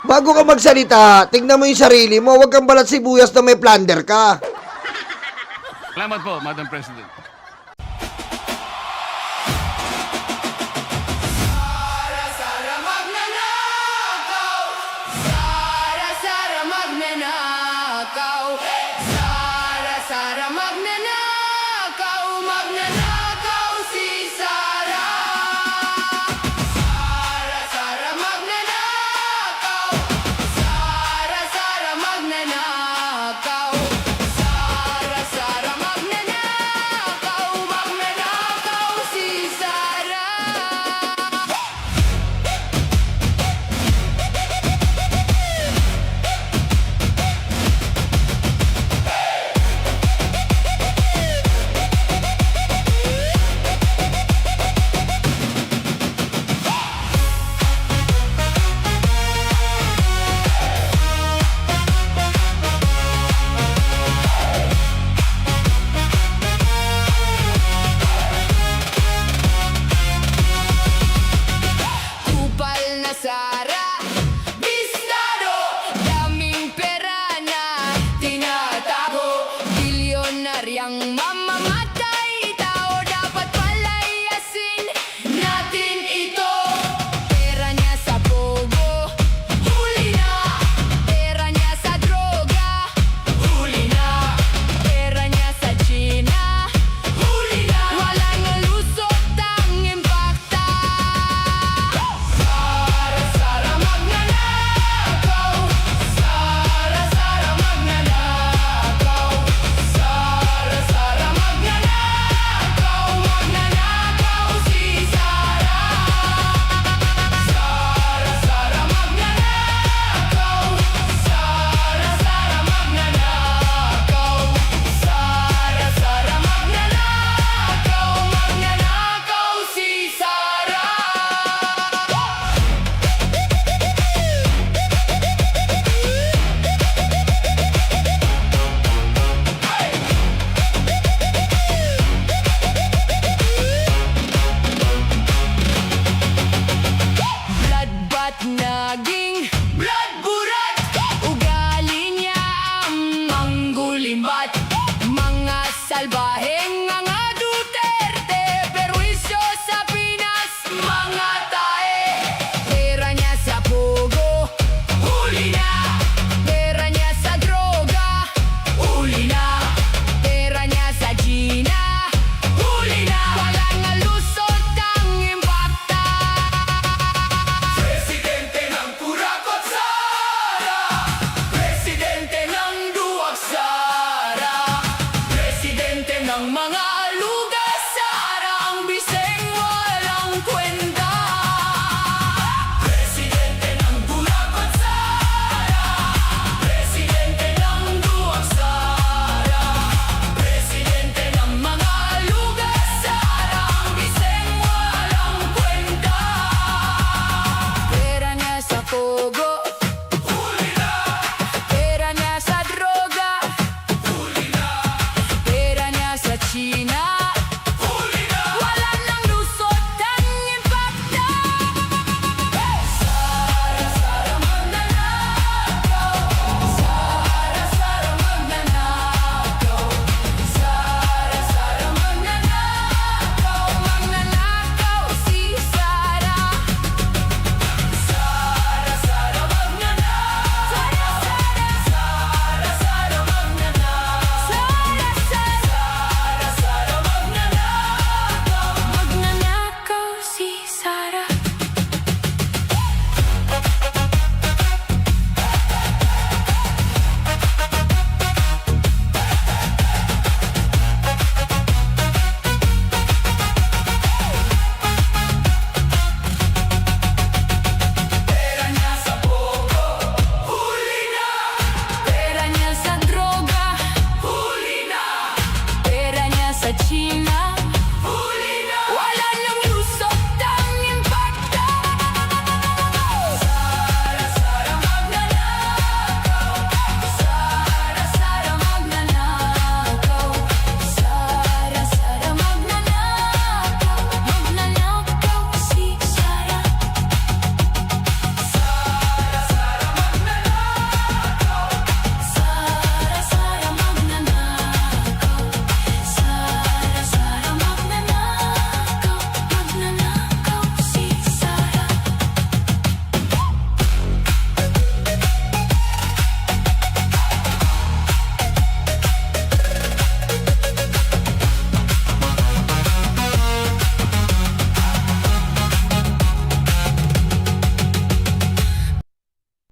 Bago ka magsalita, tingnan mo yung sarili mo. Huwag kang balat sibuyas na may plunder ka. Salamat po, Madam President.